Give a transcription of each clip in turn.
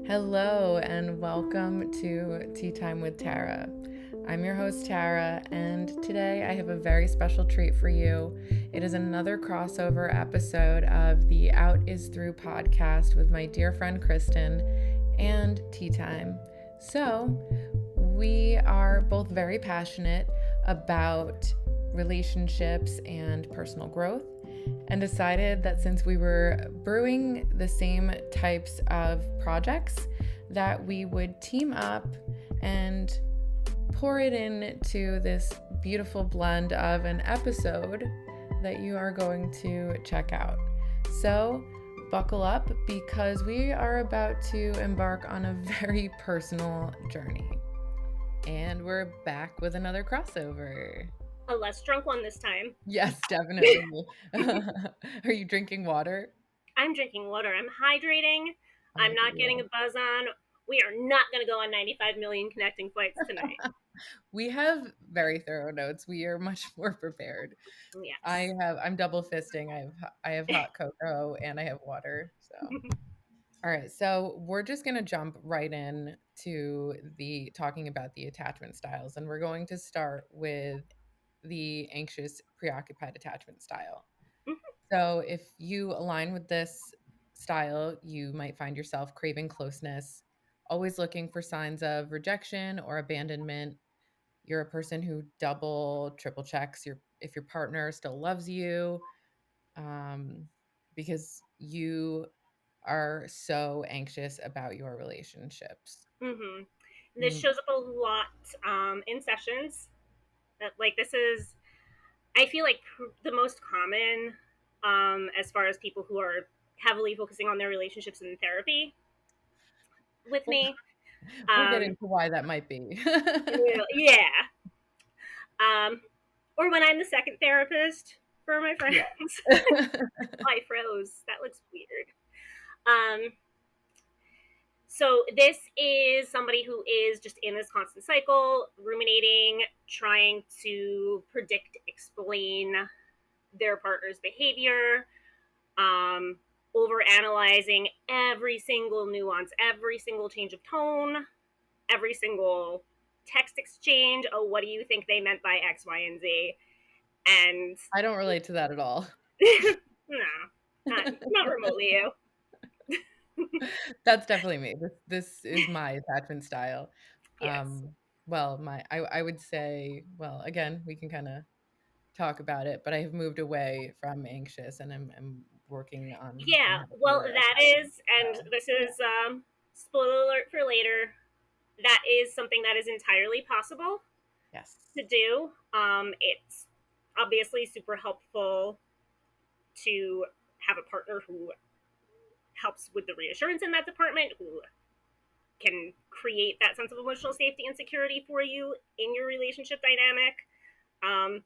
Hello, and welcome to Tea Time with Tara. I'm your host, Tara, and today I have a very special treat for you. It is another crossover episode of the Out Is Through podcast with my dear friend Kristin and Tea Time. So, we are both very passionate about relationships and personal growth, and decided that since we were brewing the same types of projects, that we would team up and pour it into this beautiful blend of an episode that you are going to check out. So, buckle up because we are about to embark on a very personal journey. And we're back with another crossover. A less drunk one this time. Yes, definitely. Are you drinking water? I'm drinking water. I'm hydrating. I'm I'm looking at not getting you. a buzz on. We are not going to go on 95 million connecting flights tonight. We have very thorough notes. We are much more prepared. Yes. I'm double fisting. I have hot cocoa and I have water. So, all right. So, we're just going to jump right in to the talking about the attachment styles, and we're going to start with the anxious preoccupied attachment style. So, if you align with this style, you might find yourself craving closeness, always looking for signs of rejection or abandonment. You're a person who double, triple checks if your partner still loves you, um, because you are so anxious about your relationships. hmm This Mm. shows up a lot in sessions. This is, I feel like, the most common as far as people who are heavily focusing on their relationships in therapy with We'll, me. we'll get Um, into why that might be. yeah. Or when I'm the second therapist for my Yeah. friends. I froze. That looks weird. Um, so this is somebody who is just in this constant cycle, ruminating, trying to predict, explain their partner's behavior, um, over analyzing every single nuance, every single change of tone, every single text exchange. Oh, what do you think they meant by X, Y, and Z? And I don't relate to that at all. no, not remotely you. That's definitely me. This is my attachment style. Yes. Well, I would say, well, again, we can kind of talk about it, but I have moved away from anxious and I'm working on Yeah, how to be well, more that attachment is, and style. this is spoiler alert for later. That is something that is entirely possible Yes. to do. It's obviously super helpful to have a partner who helps with the reassurance in that department, who can create that sense of emotional safety and security for you in your relationship dynamic. Um,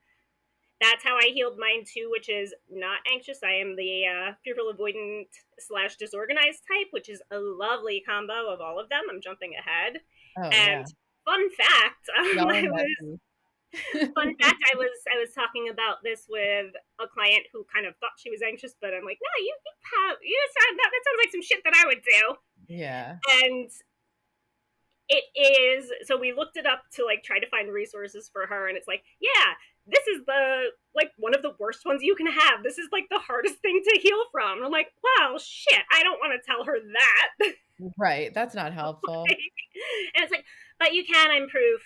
that's how I healed mine too, which is not anxious. I am the fearful avoidant slash disorganized type, which is a lovely combo of all of them. I'm jumping ahead. Oh And yeah. fun fact, Y'all are messy. I was talking about this with a client who kind of thought she was anxious, but I'm like, no, you sound that sounds like some shit that I would do. Yeah. And it is, so we looked it up to like try to find resources for her, and it's like, yeah, this is the like one of the worst ones you can have. This is like the hardest thing to heal from. And I'm like, well, shit, I don't want to tell her that. Right. That's not helpful. And it's like, but you can. I'm proof.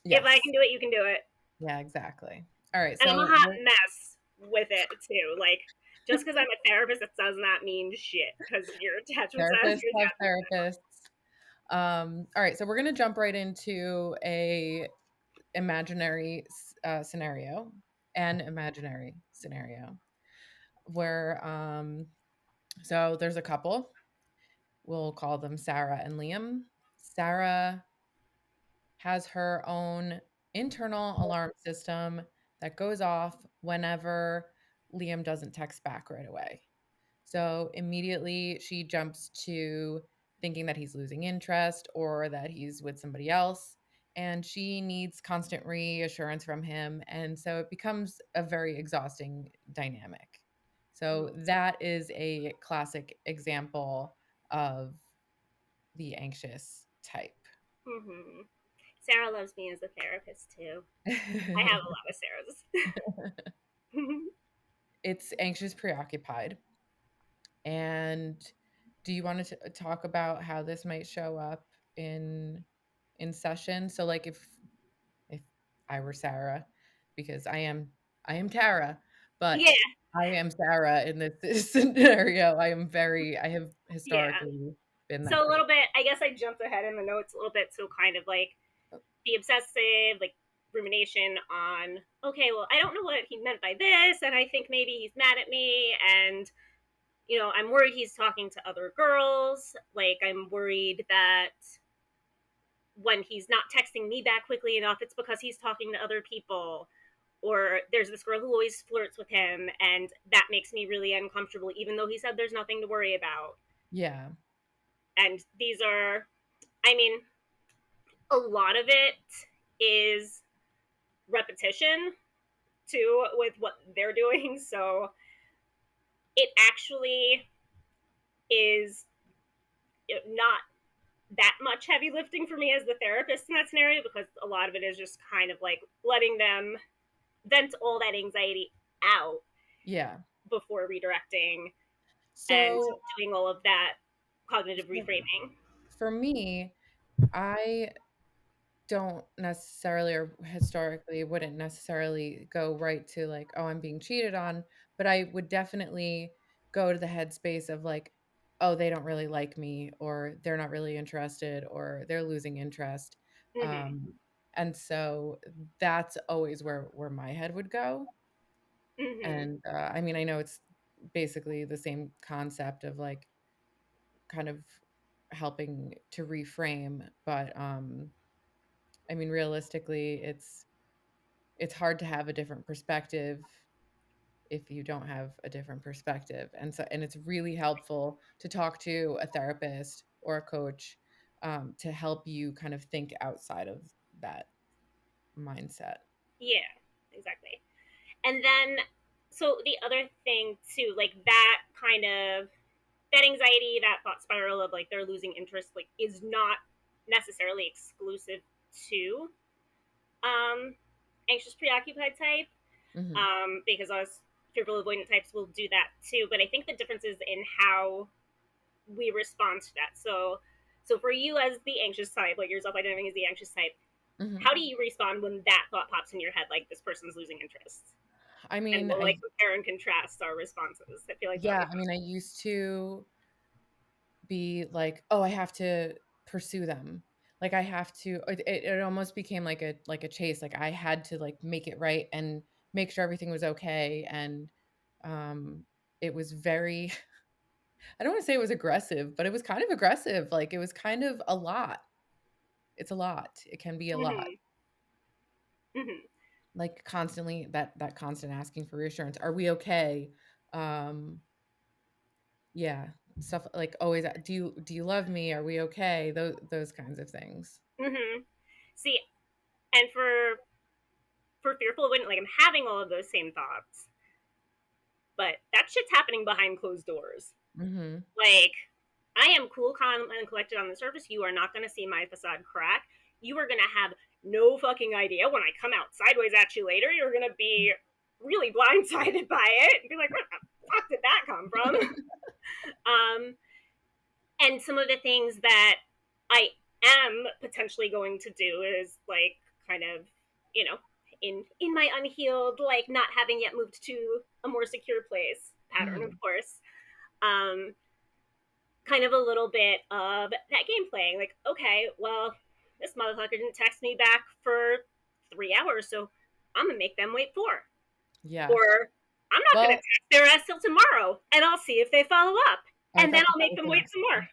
If I Yes. can do it, you can do it. Yeah, exactly. All right. And I'm a So hot we're mess with it too. Like, just because I'm a therapist, it does not mean shit. Because your attachment styles, therapists your have attachment. therapists. All right, so we're gonna jump right into a imaginary scenario, an imaginary scenario where so there's a couple. We'll call them Sarah and Liam. Sarah has her own internal alarm system that goes off whenever Liam doesn't text back right away. So immediately she jumps to thinking that he's losing interest or that he's with somebody else. And she needs constant reassurance from him. And so it becomes a very exhausting dynamic. So Mhm. that is a classic example of the anxious type. Mm-hmm. Sarah loves me as a therapist too. I have a lot of Sarahs. It's anxious preoccupied. And do you want to talk about how this might show up in session? So like if I were Sarah, because I am Tara, Yeah, but I am Sarah in this scenario. I have yeah. historically been So that a little person. bit, I guess I jumped ahead in the notes a little bit. So kind of like the obsessive, like rumination on, okay, well, I don't know what he meant by this, and I think maybe he's mad at me, and I'm worried he's talking to other girls. Like, I'm worried that when he's not texting me back quickly enough, it's because he's talking to other people. Or there's this girl who always flirts with him, and that makes me really uncomfortable, even though he said there's nothing to worry about. Yeah. And these are, I mean, a lot of it is repetition too with what they're doing. So it actually is not that much heavy lifting for me as the therapist in that scenario, because a lot of it is just kind of like letting them vent all that anxiety out Yeah. before redirecting and So doing all of that cognitive reframing. for me, I don't necessarily, or historically wouldn't necessarily go right to like, oh, I'm being cheated on, but I would definitely go to the headspace of like, oh, they don't really like me, or they're not really interested, or they're losing interest. Mm-hmm. And so that's always where my head would go. Mm-hmm. And I mean, I know it's basically the same concept of like kind of helping to reframe, but I mean, realistically, it's hard to have a different perspective if you don't have a different perspective. And it's really helpful to talk to a therapist or a coach to help you kind of think outside of that mindset. Yeah, exactly. And then, so the other thing too, like that kind of that anxiety, that thought spiral of like they're losing interest, like is not necessarily exclusive to um, anxious preoccupied type, Hmm. because us fearful avoidant types will do that too. But I think the difference is in how we respond to that. So for you as the anxious type, like yourself identifying as the anxious type, Hmm. how do you respond when that thought pops in your head, like this person's losing interest? I And mean, we'll like compare and contrast our responses. I feel like that'll yeah, be I fun. mean, I used to be like, "Oh, I have to pursue them." Like I have to it almost became like a chase. Like I had to like make it right and make sure everything was okay. And um it was very I don't want to say it was aggressive, but it was kind of aggressive. Like it was kind of a lot. It's a lot. It can be a lot. Mm-hmm. Mm-hmm. Like constantly that constant asking for reassurance. Are we okay? Um yeah, stuff like always do you love me? Are we okay? Those kinds of things. Mm-hmm. See, and for fearful avoidant, like I'm having all of those same thoughts, but that shit's happening behind closed doors. Mhm. Like, I am cool, calm, and collected on the surface. You are not going to see my facade crack. You are going to have no fucking idea when I come out sideways at you later. You're going to be really blindsided by it and be like, "Where the fuck did that come from?" um, and some of the things that I am potentially going to do is like kind of, you know, in my unhealed, like not having yet moved to a more secure place pattern, of Mhm. course. Um, Kind of a little bit of that game playing. Like, okay, well, this motherfucker didn't text me back for 3 hours, so I'm gonna make them wait 4. Yeah. Or I'm not gonna Well, text their ass till tomorrow, and I'll see if they follow up, I and then thought I'll that make was them the wait next some more. one.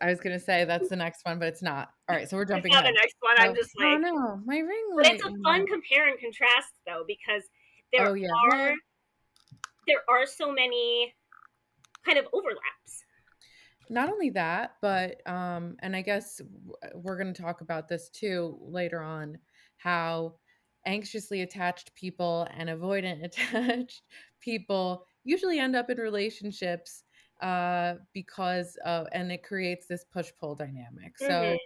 I was gonna say that's the next one, but it's not. All right, so we're It's jumping not the ahead. next one. I'm So, just oh like, no, my ring but it's light a went fun out. compare and contrast though, because there Oh yeah. are Well, there are so many kind of overlaps. not only that, but and I guess we're going to talk about this too later on, how anxiously attached people and avoidant attached people usually end up in relationships because of, and it creates this push-pull dynamic. So Mhm.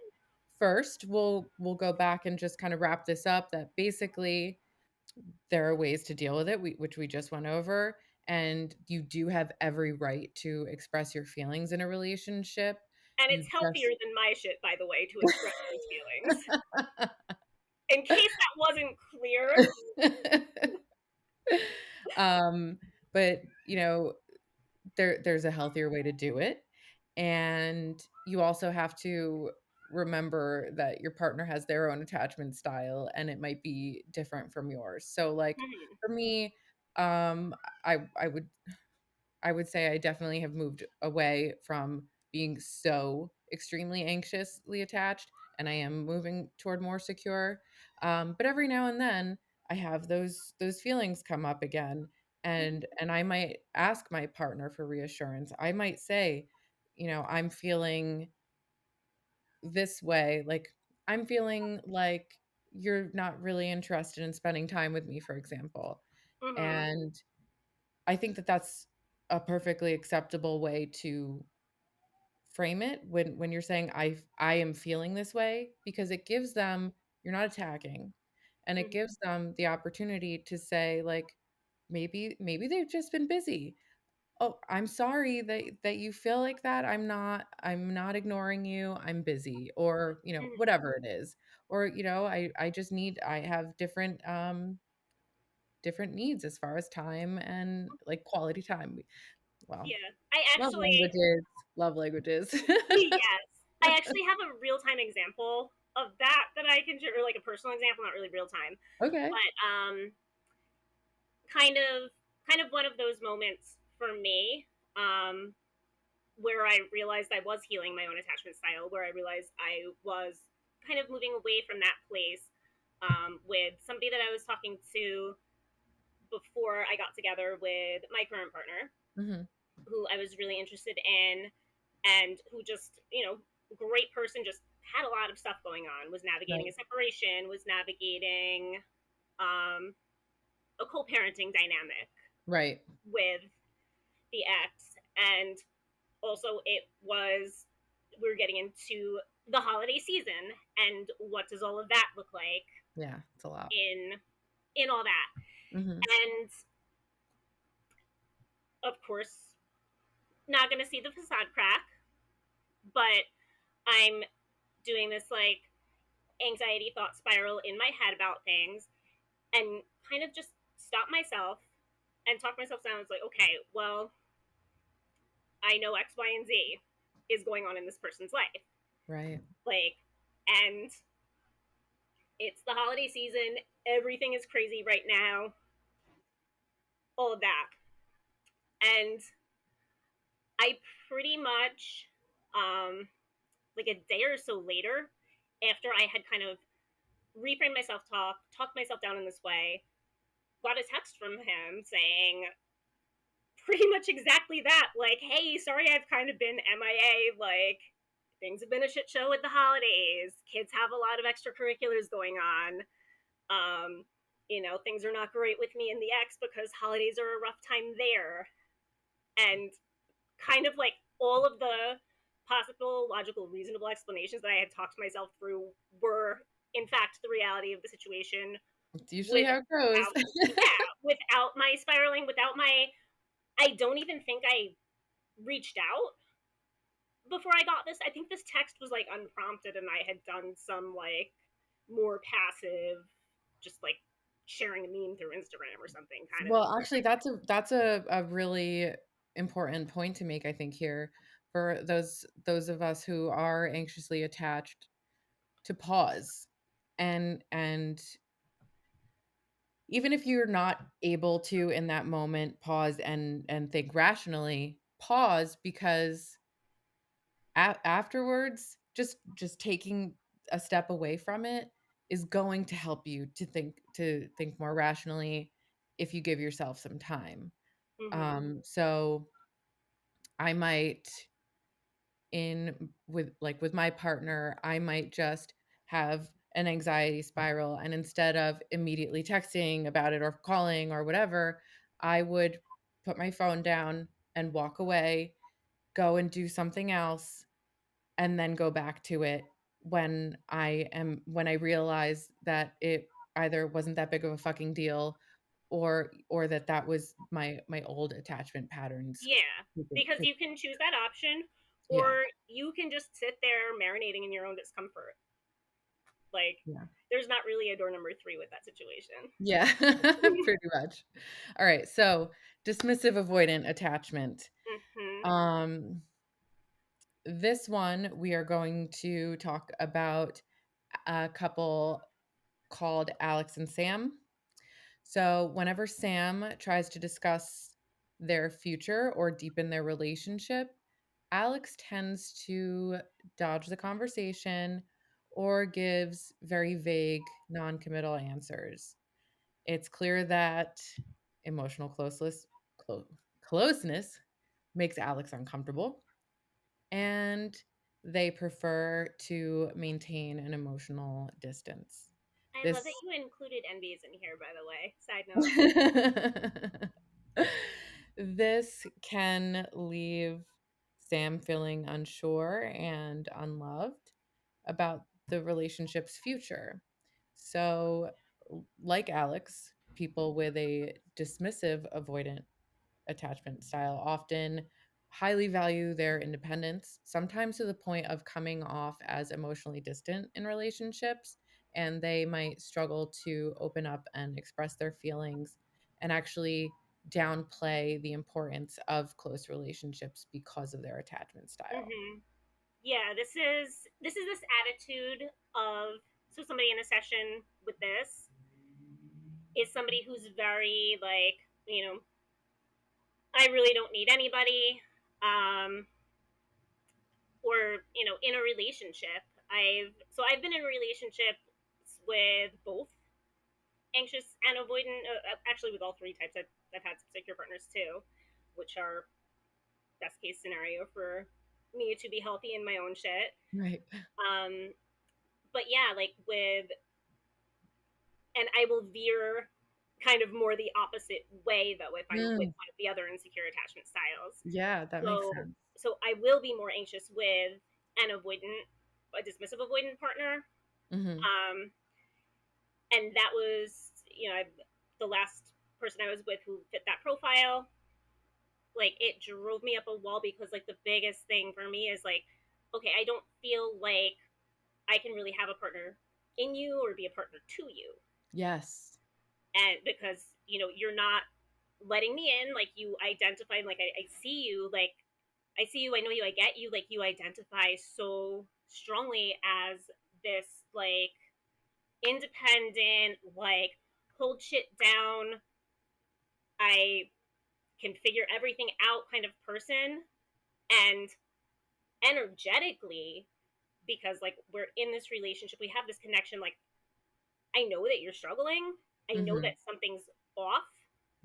first, we'll go back and just kind of wrap this up that basically there are ways to deal with it, which we just went over, and you do have every right to express your feelings in a relationship. And You it's healthier just than my shit, by the way, to express those feelings. In case that wasn't clear. um, but there's a healthier way to do it, and you also have to remember that your partner has their own attachment style, and it might be different from yours. So, like, Mhm. for me, I would say I definitely have moved away from being so extremely anxiously attached, and I am moving toward more secure. But every now and then, I have those feelings come up again, and I might ask my partner for reassurance. I might say, I'm feeling this way, like I'm feeling like you're not really interested in spending time with me, for example. Mhm. And I think that that's a perfectly acceptable way to frame it when you're saying, I am feeling this way," because it gives them, you're not attacking, and it Mhm. gives them the opportunity to say, like, maybe they've just been busy. "Oh, I'm sorry that you feel like that. I'm not ignoring you. I'm busy," or, Mhm. whatever it is. Or, I have different needs as far as time and, like, quality time. Well, Yeah. I love actually languages, love languages. yes. I actually have a real-time example of that I can share, or like a personal example, not really real time, Okay. but, kind of kind of one of those moments for me, um, where I realized I was healing my own attachment style, where I realized I was kind of moving away from that place, with somebody that I was talking to before I got together with my current partner, Mhm. who I was really interested in, and who just, great person, just had a lot of stuff going on, was navigating Right, a separation, was navigating um, a co parenting dynamic right. with the ex. And also, we were getting into the holiday season, and what does all of that look like Yeah, it's a lot. in all that? Mhm. And of course, not going to see the facade crack, but I'm doing this like anxiety thought spiral in my head about things, and kind of just stop myself and talk myself down. It's like, okay, well, I know X, Y, and Z is going on in this person's life. Right. Like, and it's the holiday season. Everything is crazy right now. All of that. And I pretty much, like a day or so later, after I had kind of reframed myself, talked myself down in this way, got a text from him saying pretty much exactly that. Like, hey, sorry I've kind of been MIA. Like, things have been a shit show with the holidays. Kids have a lot of extracurriculars going on. Um, things are not great with me and the ex because holidays are a rough time there. And kind of like all of the possible, logical, reasonable explanations that I had talked myself through were, in fact, the reality of the situation, It's usually how it goes. without, yeah, without my spiraling, without my, I don't even think I reached out before I got this. I think this text was like unprompted, and I had done some like more passive, just like sharing a meme through Instagram or something kind of Well, thing. actually, that's a really important point to make, I think, here for those of us who are anxiously attached, to pause. And even if you're not able to in that moment pause and think rationally, pause, because afterwards, just taking a step away from it is going to help you to think more rationally if you give yourself some time. Mm-hmm. So I might, in with my partner, I might just have an anxiety spiral, and instead of immediately texting about it or calling or whatever, I would put my phone down and walk away go and do something else and then go back to it when I realize that it either wasn't that big of a fucking deal or that was my old attachment patterns Yeah, because creeping. you can choose that option, Yeah, or you can just sit there marinating in your own discomfort. Like, yeah. there's not really a door number three with that situation. Yeah, pretty much. All right, so dismissive avoidant attachment. Mm-hmm. Um, this one we are going to talk about a couple called Alex and Sam. So, whenever Sam tries to discuss their future or deepen their relationship, Alex tends to dodge the conversation or gives very vague, non-committal answers. It's clear that emotional closeness makes Alex uncomfortable, and they prefer to maintain an emotional distance. I love that This you included NBs in here, by the way. Side note. this can leave Sam feeling unsure and unloved about the relationship's future. So, like Alex, people with a dismissive avoidant attachment style often highly value their independence, sometimes to the point of coming off as emotionally distant in relationships. And they might struggle to open up and express their feelings and actually downplay the importance of close relationships because of their attachment style. Mm-hmm. Yeah, this attitude of, so somebody in a session with this is somebody who's very like, I really don't need anybody. Um, or in a relationship, I've been in relationships with both anxious and avoidant, actually with all three types. I've had some secure partners too, which are best case scenario for me to be healthy in my own shit. Right. um but yeah, like with, and I will veer kind of more the opposite way though if I'm with Mm, one of the other insecure attachment styles. yeah, that makes so sense. so I will be more anxious with a dismissive avoidant partner. Hmm. um and that was, the last person I was with who fit that profile. Like, it drove me up a wall because, like, the biggest thing for me is like, okay, I don't feel like I can really have a partner in you or be a partner to you. Yes. And because, you're not letting me in, like, you identify, like, I see you, like, I see you, I know you, I get you, like, you identify so strongly as this, like, independent, like, hold shit down, I can figure everything out kind of person. And energetically, because like we're in this relationship, we have this connection, like, I know that you're struggling, I know Hmm. that something's off,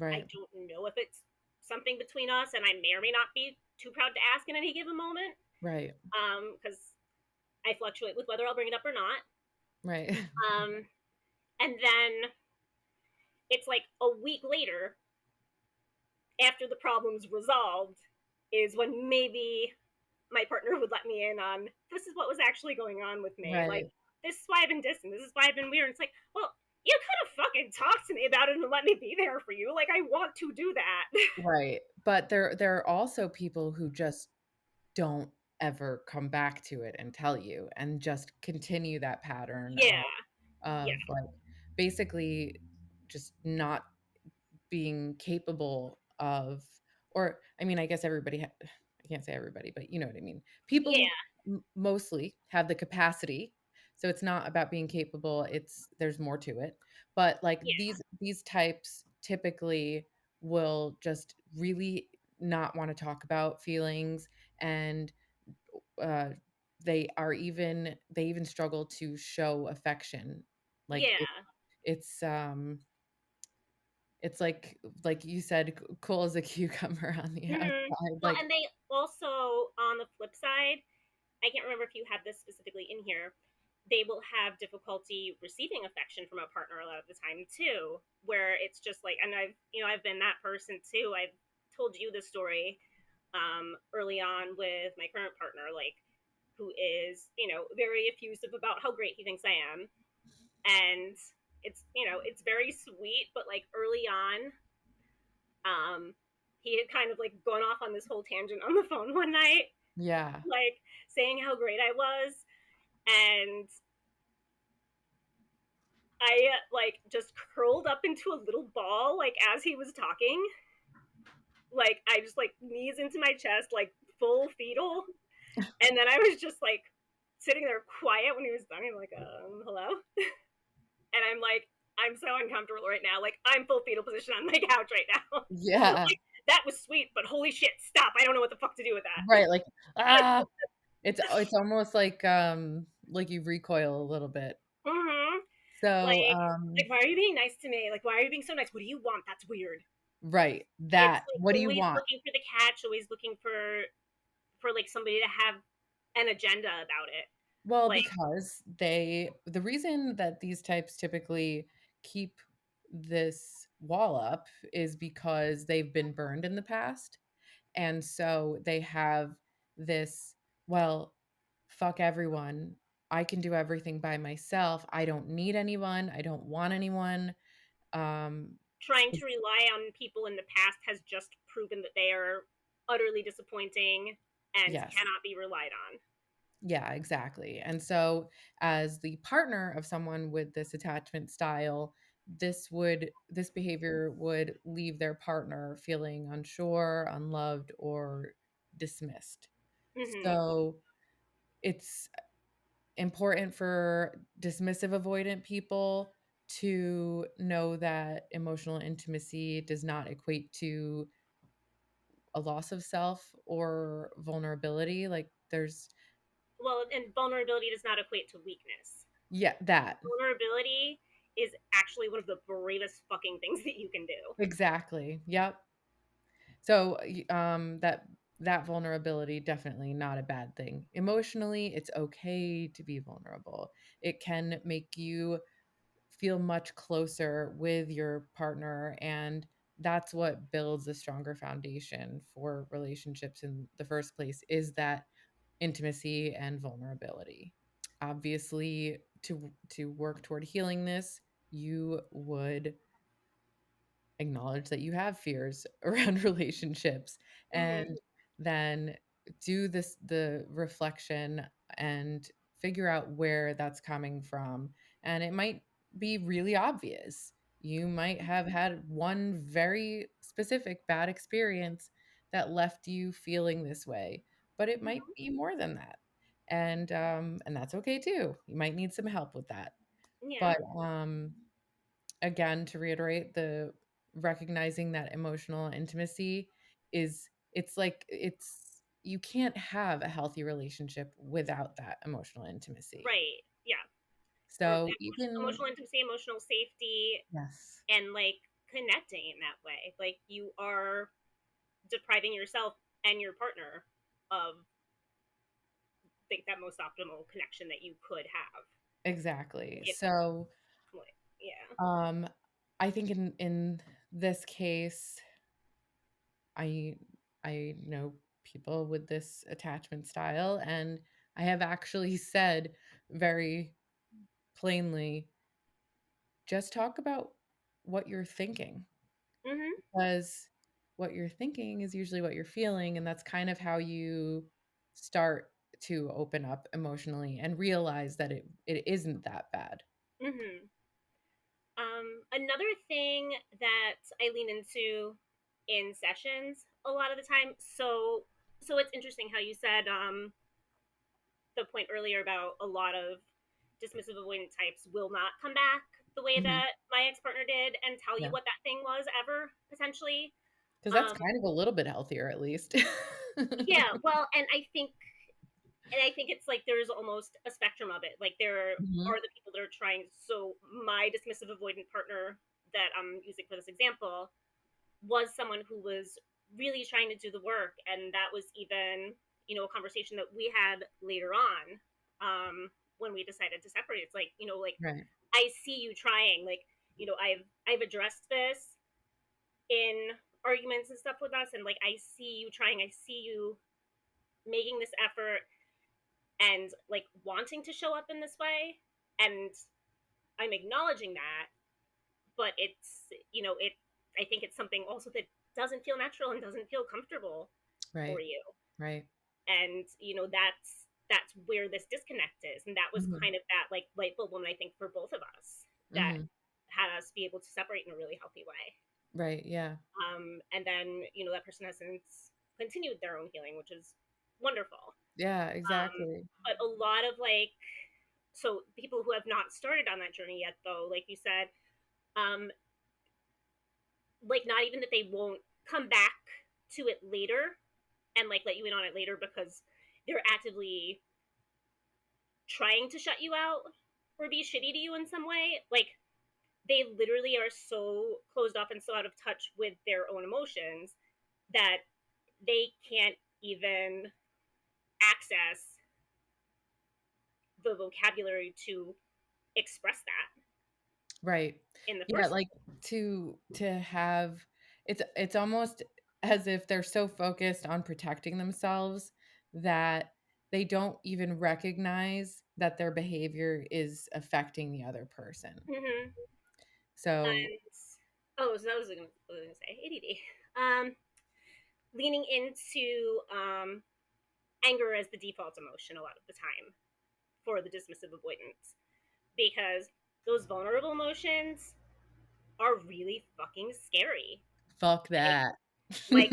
I Right. don't know if it's something between us, and I may or may not be too proud to ask in any given moment, Right. because I fluctuate with whether I'll bring it up or not. Right. um and then it's like a week later, after the problem's resolved, is when maybe my partner would let me in on, this is what was actually going on with me. Like, Right. this is why I've been distant. This is why I've been weird. It's like, well, you could have fucking talked to me about it and let me be there for you. Like, I want to do that. Right. But there are also people who just don't ever come back to it and tell you and just continue that pattern Yeah. Yeah. of like basically just not being capable of, or I mean, I guess I can't say everybody, but you know what I mean. People Yeah. mostly have the capacity. So it's not about being capable, there's more to it. But like Yeah. these types typically will just really not want to talk about feelings, and uh they even struggle to show affection. Like Yeah. it's like you said, cool as a cucumber on the outside, Well, like and they also, on the flip side, I can't remember if you had this specifically in here, they will have difficulty receiving affection from a partner a lot of the time too, where it's just like, and I've been that person too. I've told you the story. early on with my current partner, like, who is, very effusive about how great he thinks I am. And it's very sweet, but like early on, um, he had kind of like gone off on this whole tangent on the phone one night, Yeah. like saying how great I was. And I like just curled up into a little ball, like as he was talking. Like I just like knees into my chest, like full fetal. And then I was just like sitting there quiet when he was done. I'm like, hello? And I'm like, I'm so uncomfortable right now. Like I'm full fetal position on my couch right now. Yeah. Like that was sweet, but holy shit, stop. I don't know what the fuck to do with that. Right, like, ah, it's almost like you recoil a little bit. Mm-hmm. So, Like, why are you being nice to me? Like, why are you being so nice? What do you want? That's weird. right, It's that like what do you always want? looking for the catch, always looking for like somebody to have an agenda about it. Well, Like because the reason that these types typically keep this wall up is because they've been burned in the past. And so they have this, well, fuck everyone. I can do everything by myself. I don't need anyone. I don't want anyone. Um, trying to rely on people in the past has just proven that they are utterly disappointing and yes. cannot be relied on. Yeah, exactly. And so, as the partner of someone with this attachment style, this behavior would leave their partner feeling unsure, unloved, or dismissed. Mm-hmm. So, it's important for dismissive avoidant people to know that emotional intimacy does not equate to a loss of self or vulnerability. Like, there's, Well, and vulnerability does not equate to weakness. yeah, that. Vulnerability is actually one of the bravest fucking things that you can do. Exactly. Yep. So, that vulnerability, definitely not a bad thing. Emotionally, it's okay to be vulnerable. It can make you feel much closer with your partner, and that's what builds a stronger foundation for relationships in the first place, is that intimacy and vulnerability. Obviously, to work toward healing this, you would acknowledge that you have fears around relationships, and Mm-hmm. then do the reflection and figure out where that's coming from. And it might be really obvious. You might have had one very specific bad experience that left you feeling this way, but it might be more than that. And that's okay too. You might need some help with that. Yeah. But again, to reiterate, the recognizing that emotional intimacy is, it's like, it's, you can't have a healthy relationship without that emotional intimacy. Right. Yeah. Or So even, emotional intimacy, emotional safety, yes, and like connecting in that way. Like you are depriving yourself and your partner of think that most optimal connection that you could have. exactly. If So like yeah. um I think in this case, I I know people with this attachment style, and I have actually said very plainly, just talk about what you're thinking, Mm-hmm. because what you're thinking is usually what you're feeling, and that's kind of how you start to open up emotionally and realize that it isn't that bad. Mm-hmm. Another thing that I lean into in sessions a lot of the time. So it's interesting how you said the point earlier about a lot of dismissive avoidant types will not come back the way Mhm. that my ex partner did and tell you Yeah, what that thing was ever potentially. because that's Um, kind of a little bit healthier, at least. yeah, well, and I think it's like there's almost a spectrum of it. Like there Mhm. are the people that are trying. So my dismissive avoidant partner that I'm using for this example was someone who was really trying to do the work, and that was even a conversation that we had later on when we decided to separate. It's like like Right. I see you trying. Like I've addressed this in arguments and stuff with us, and like I see you trying, I see you making this effort and like wanting to show up in this way, and I'm acknowledging that, but it's, it, I think it's something also that doesn't feel natural and doesn't feel comfortable for Right. you. Right. And that's where this disconnect is, and that was Hmm. kind of that like light bulb moment, I think, for both of us, that Hmm. had us be able to separate in a really healthy way. Right. Yeah. And then that person has since continued their own healing, which is wonderful. Yeah, um, exactly. but a lot of like, so people who have not started on that journey yet, though, like you said, um, like not even that they won't come back to it later and like let you in on it later because they're actively trying to shut you out or be shitty to you in some way. Like they literally are so closed off and so out of touch with their own emotions that they can't even access the vocabulary to express that Right. in the Yeah, first like to have it's almost as if they're so focused on protecting themselves that they don't even recognize that their behavior is affecting the other person. place. Mm-hmm. So, And oh, so that was what I was gonna say. ADD. Um, Leaning into anger as the default emotion a lot of the time for the dismissive avoidance, because those vulnerable emotions are really fucking scary. fuck Like, that. like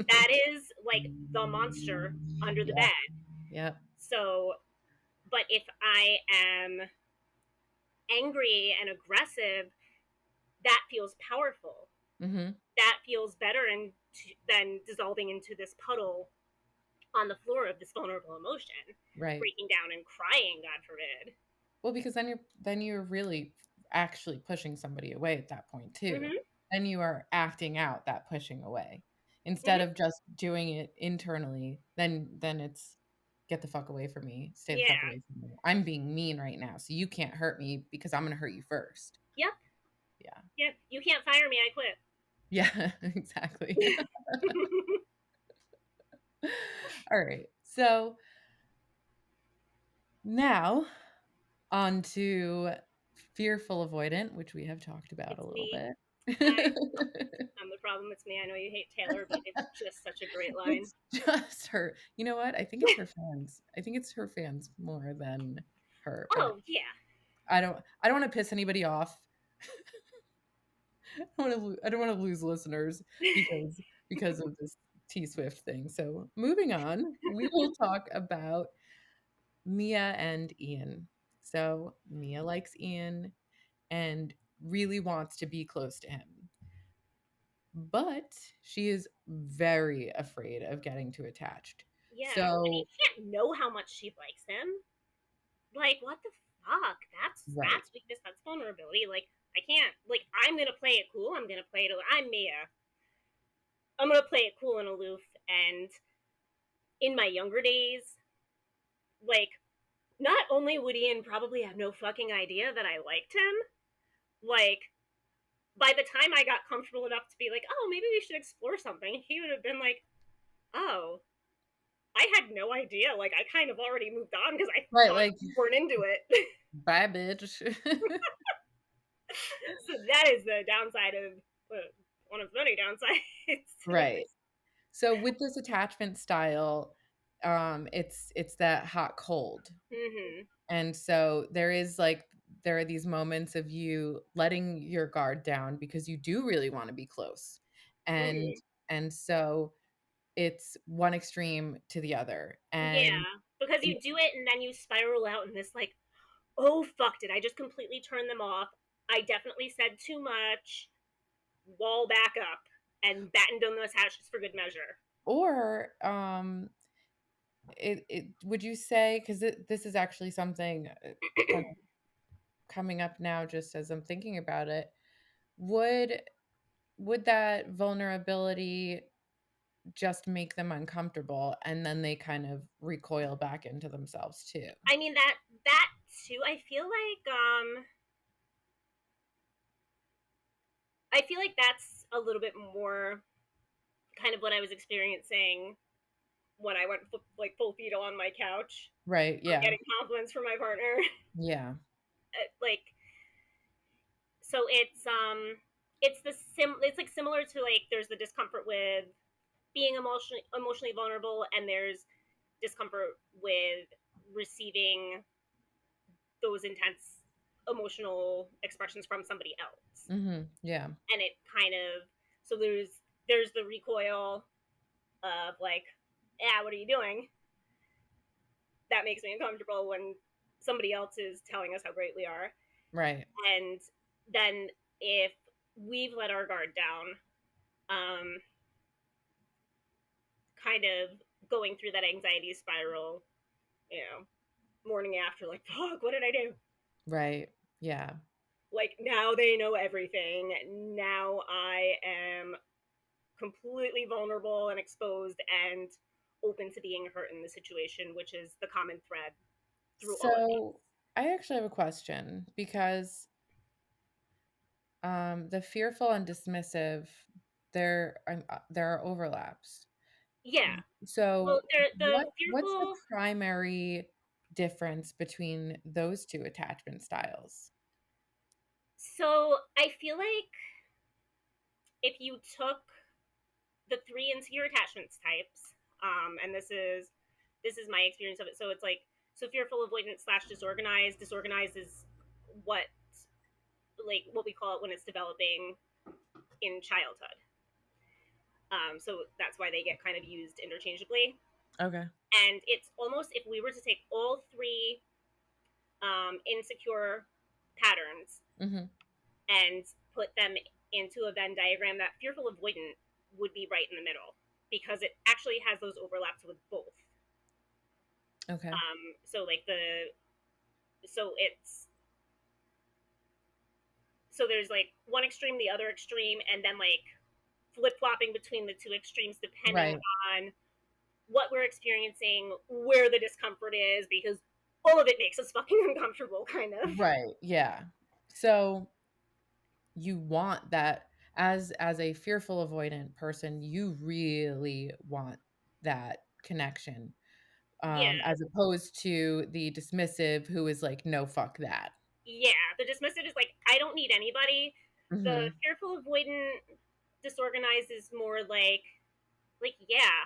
that is like the monster under the Yeah. bed. Yep. So, but if I am angry and aggressive, that feels powerful. Mhm. That feels better and than dissolving into this puddle on the floor of this vulnerable emotion, Right. breaking down and crying, God forbid. Well, because then you're really actually pushing somebody away at that point too. Mm-hmm. Then you are acting out that pushing away. Instead Mm-hmm. of just doing it internally, then it's get the fuck away from me. Stay the fuck Yeah. away from me. I'm being mean right now, so you can't hurt me because I'm gonna hurt you first. Yep. Yeah. Yep. You can't fire me. I quit. Yeah, exactly. All right. So now on to fearful avoidant, which we have talked about a It's little me. I, bit. I'm the problem. It's me. I know you hate Taylor, but it's just such a great line. It's just her. You know what? I think it's her fans. I think it's her fans more than her, but Oh yeah. I don't wanna piss anybody off. I don't wanna lose listeners because of this T Swift thing. So, moving on, we will talk about Mia and Ian. So, Mia likes Ian and really wants to be close to him, but she is very afraid of getting too attached. Yeah. And he So can't know how much she likes him. Like, what the fuck? right. That's weakness. That's vulnerability. Like, I can't. Like, I'm gonna play it cool. I'm gonna play it. I'm Mia. I'm gonna play it cool and aloof. And in my younger days, like, not only would Ian probably have no fucking idea that I liked him, like, by the time I got comfortable enough to be like, oh, maybe we should explore something, he would have been like, oh, I had no idea. Like, I kind of already moved on because I Right, thought like, you weren't into it. bye, bitch. So that is the downside of one of the many downsides to Right. this. So with this attachment style, it's that hot cold. Mm-hmm. And so there are these moments of you letting your guard down because you do really want to be close. And Mm-hmm. and so it's one extreme to the other. And Yeah, because and you do it and then you spiral out in this like, oh fuck, did I just completely turn them off? I definitely said too much. Wall back up and batten down those hatches for good measure. or it would you say because this is actually something kind of coming up now just as I'm thinking about it. Would would that vulnerability just make them uncomfortable and then they kind of recoil back into themselves too? I mean that too. I feel like that's a little bit more. kind of what I was experiencing when I went like full fetal on my couch, Right. Yeah. getting compliments from my partner. Yeah. Like, so it's like similar to like there's the discomfort with being emotionally vulnerable, and there's discomfort with receiving those intense emotional expressions from somebody else. Yeah. And it kind of, so there's the recoil of like, yeah, what are you doing? That makes me uncomfortable when somebody else is telling us how great we are. Right. And then if we've let our guard down, um, kind of going through that anxiety spiral, you know, morning after, like, fuck, what did I do? Right. Yeah. Like, now they know everything. Now I am completely vulnerable and exposed and open to being hurt in the situation, which is the common thread through all of these. So I actually have a question because the fearful and dismissive, there are overlaps. Yeah. Well, So the what's the fearful. primary difference between those two attachment styles? So I feel like if you took the three insecure attachments types, and this is my experience of it. So it's like, so fearful, avoidant slash disorganized. Disorganized is what, like what we call it when it's developing in childhood. So that's why they get kind of used interchangeably. Okay. And it's almost, if we were to take all three insecure patterns Hmm. and put them into a Venn diagram, that fearful avoidant would be right in the middle because it actually has those overlaps with both. Okay. So like so it's, so there's like one extreme, the other extreme, and then like flip flopping between the two extremes depending Right. on what we're experiencing, where the discomfort is, because all of it makes us fucking uncomfortable, kind of. Right. Yeah. So you want that as a fearful avoidant person, you really want that connection, Yeah, as opposed to the dismissive who is like, no, fuck that. yeah. The dismissive is like, I don't need anybody. The Hmm. fearful, avoidant, disorganized is more like yeah,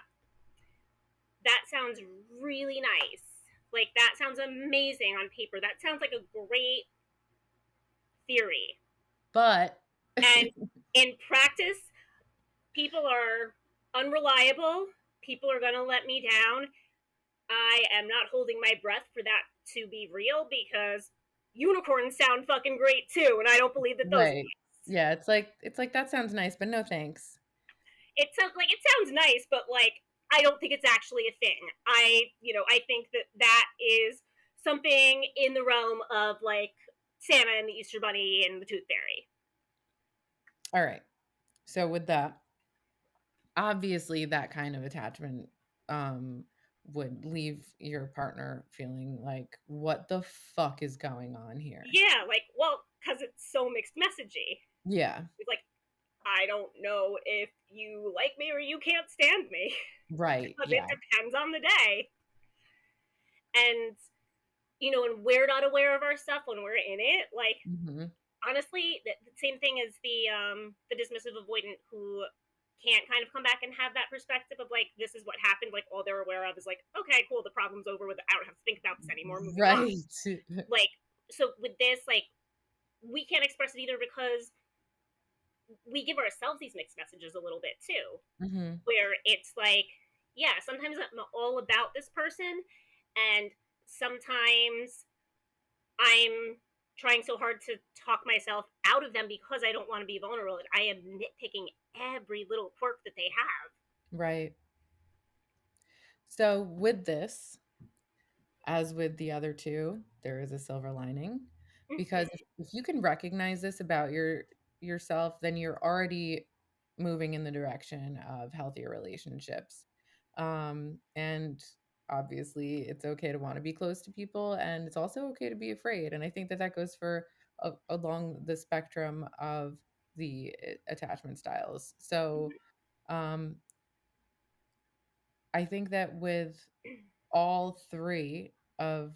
that sounds really nice. Like that sounds amazing on paper. That sounds like a great theory. But And in practice, people are unreliable. People are going to let me down. I am not holding my breath for that to be real because unicorns sound fucking great too, and I don't believe that those right. exist. Yeah, it's like that sounds nice, but no thanks. It sounds like, it sounds nice, but like I don't think it's actually a thing. I think that that is something in the realm of like Santa and the Easter Bunny and the Tooth Fairy. All right. So with that, obviously that kind of attachment would leave your partner feeling like, what the fuck is going on here? Yeah, like, well, because it's so mixed messagey. Yeah. It's like, I don't know if you like me or you can't stand me Right. because it Yeah. depends on the day. And and we're not aware of our stuff when we're in it. Like, Hmm. honestly, the same thing as the dismissive avoidant who can't kind of come back and have that perspective of like, this is what happened. Like, all they're aware of is like, okay, cool, the problem's over with. I don't have to think about this anymore. Moving on. Right. Like, so with this, like, we can't express it either because we give ourselves these mixed messages a little bit too, Hmm. where it's like, yeah, sometimes I'm all about this person, and sometimes I'm trying so hard to talk myself out of them because I don't want to be vulnerable. I am nitpicking every little quirk that they have. Right. So with this, as with the other two, there is a silver lining, because if you can recognize this about yourself, then you're already moving in the direction of healthier relationships. And obviously, it's okay to want to be close to people, and it's also okay to be afraid. And I think that that goes for along the spectrum of the attachment styles. So, um, I think that with all three of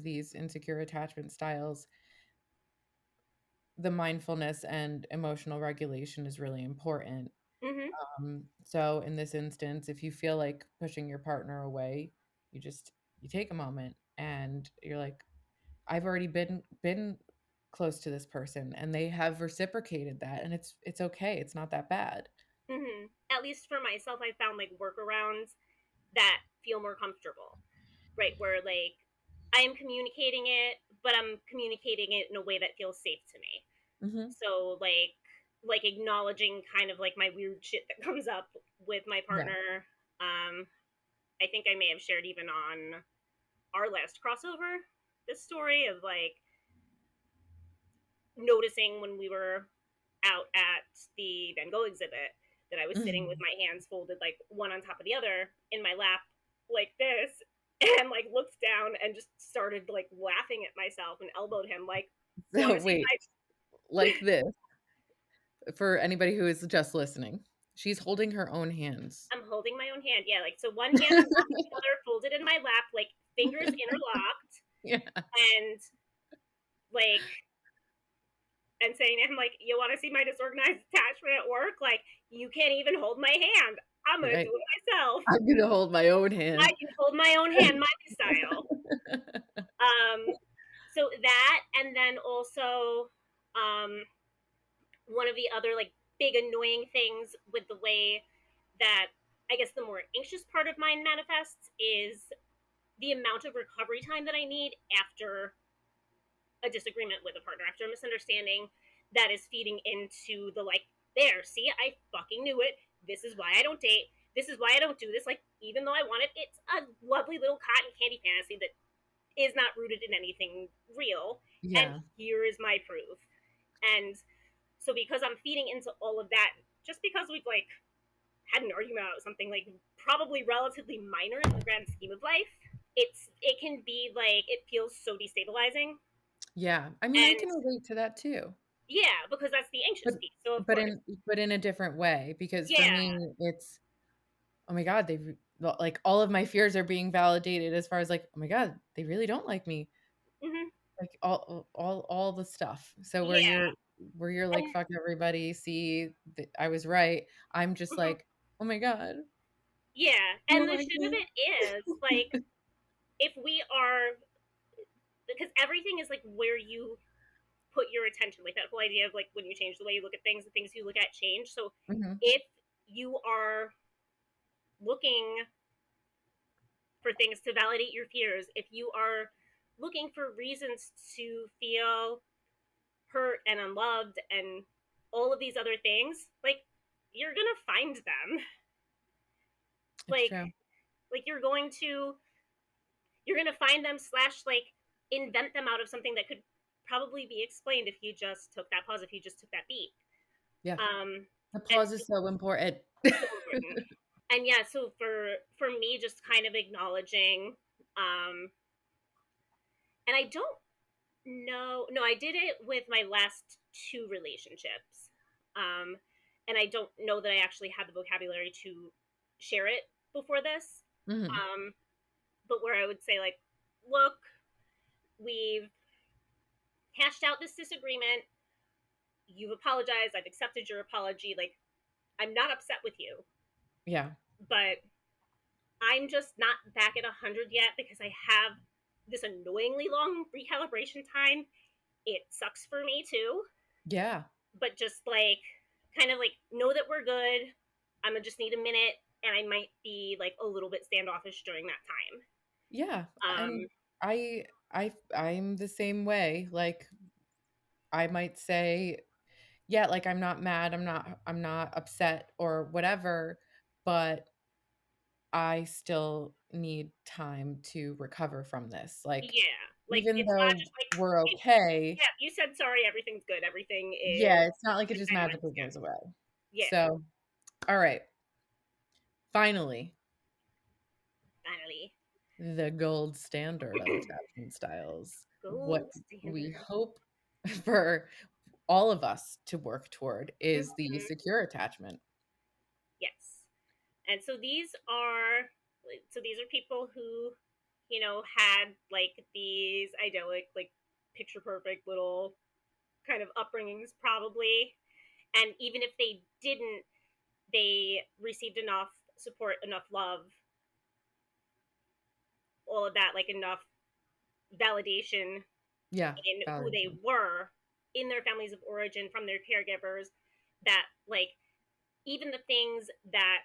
these insecure attachment styles, the mindfulness and emotional regulation is really important. Mm-hmm. So in this instance, if you feel like pushing your partner away, you just you take a moment and you're like, I've already been close to this person and they have reciprocated that, and it's okay. It's not that bad. Mm-hmm. At least for myself, I found like workarounds that feel more comfortable, right? Where like I am communicating it, but I'm communicating it in a way that feels safe to me. Mhm. So like acknowledging kind of like my weird shit that comes up with my Yeah. partner. Um, I think I may have shared even on our last crossover this story of like noticing when we were out at the Van Gogh exhibit that I was sitting with Mhm. my hands folded like one on top of the other in my lap like this and like looked down and just started like laughing at myself and elbowed him like want So to see wait, my like this, for anybody who is just listening, she's holding her own hands. I'm holding my own hand. Yeah, like so one hand on top of the other folded in my lap like fingers interlocked Yeah. and like and saying to him like, "You want to see my disorganized attachment at work? Like, you can't even hold my hand. I'm gonna Right. do it myself. I'm gonna hold my own I hand. can hold my own hand, my style." Um, so that, and then also, um, one of the other like big annoying things with the way that I guess the more anxious part of mine manifests is the amount of recovery time that I need after a disagreement with a partner, after a misunderstanding that is feeding into the like, there, see, I fucking knew it. This is why I don't date. This is why I don't do this. Like, even though I want it, it's a lovely little cotton candy fantasy that is not rooted in anything real. And Yeah. here is my proof. And so, because I'm feeding into all of that, just because we've like had an argument about something like probably relatively minor in the grand scheme of life, it can be like it feels so destabilizing. Yeah. I mean, I And can relate to that too. yeah, because that's the anxious But piece. So of but course, in but in a different way, because for yeah, me, it's, "Oh my god, they've" like, all of my fears are being validated as far as, like, "Oh my god, they really don't like me." hmm Like, all the stuff. So yeah, where you're like, and "Fuck everybody, see, th I was right." I'm just mhm, like, "Oh my god, yeah, you and don't the like shit of me?" it is like if we are because everything is like where you put your attention, like that whole idea of like when you change the way you look at things, the things you look at change. So Mhm. if you are looking for things to validate your fears, if you are looking for reasons to feel hurt and unloved and all of these other things, like you're gonna find them. It's Like true. like you're gonna find them slash like invent them out of something that could probably be explained if you just took that pause, if you just took that beat. Yeah. Um The and pause is so important. so important. And yeah, so for me just kind of acknowledging um and I don't know, no, I did it with my last two relationships. Um and I don't know that I actually had the vocabulary to share it before this. Mhm. Um but where I would say like, look, we've hashed out this disagreement. You've apologized. I've accepted your apology. Like, I'm not upset with you, Yeah. but I'm just not back at 100 yet because I have this annoyingly long recalibration time. It sucks for me too, Yeah. but just like, kind of like, know that we're good. I'm gonna just need a minute, and I might be like a little bit standoffish during that time. Yeah, and Um, I'm the same way, like, I might say, "Yeah, like, I'm not upset or whatever," but I still need time to recover from this, like, yeah, like even it's not though just like, we're okay, yeah, you said sorry, everything's good, everything is yeah, it's not like it just sunshine and magically roses. goes away. Yeah, So, alright, finally, finally. the gold standard of attachment styles. What Gold we standard. hope for all of us to work toward is the Mhm. secure attachment. Yes. And so these are so these are people who, had like these idyllic, like picture perfect little kind of upbringings, probably. And even if they didn't, they received enough support, enough love, all of that, like enough validation Yeah, in who they validation. were in their families of origin from their caregivers, that like even the things that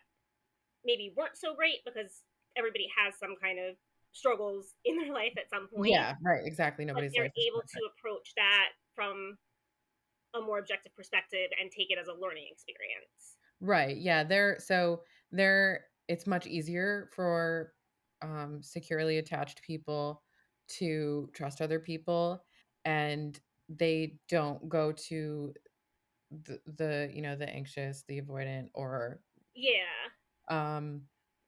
maybe weren't so great, because everybody has some kind of struggles in their life at some point, Yeah, right, exactly. but Nobody's they're life is able to perfect. approach that from a more objective perspective and take it as a learning experience. Right. Yeah, they're it's much easier for securely attached people to trust other people, and they don't go to the anxious, the avoidant, or Yeah. um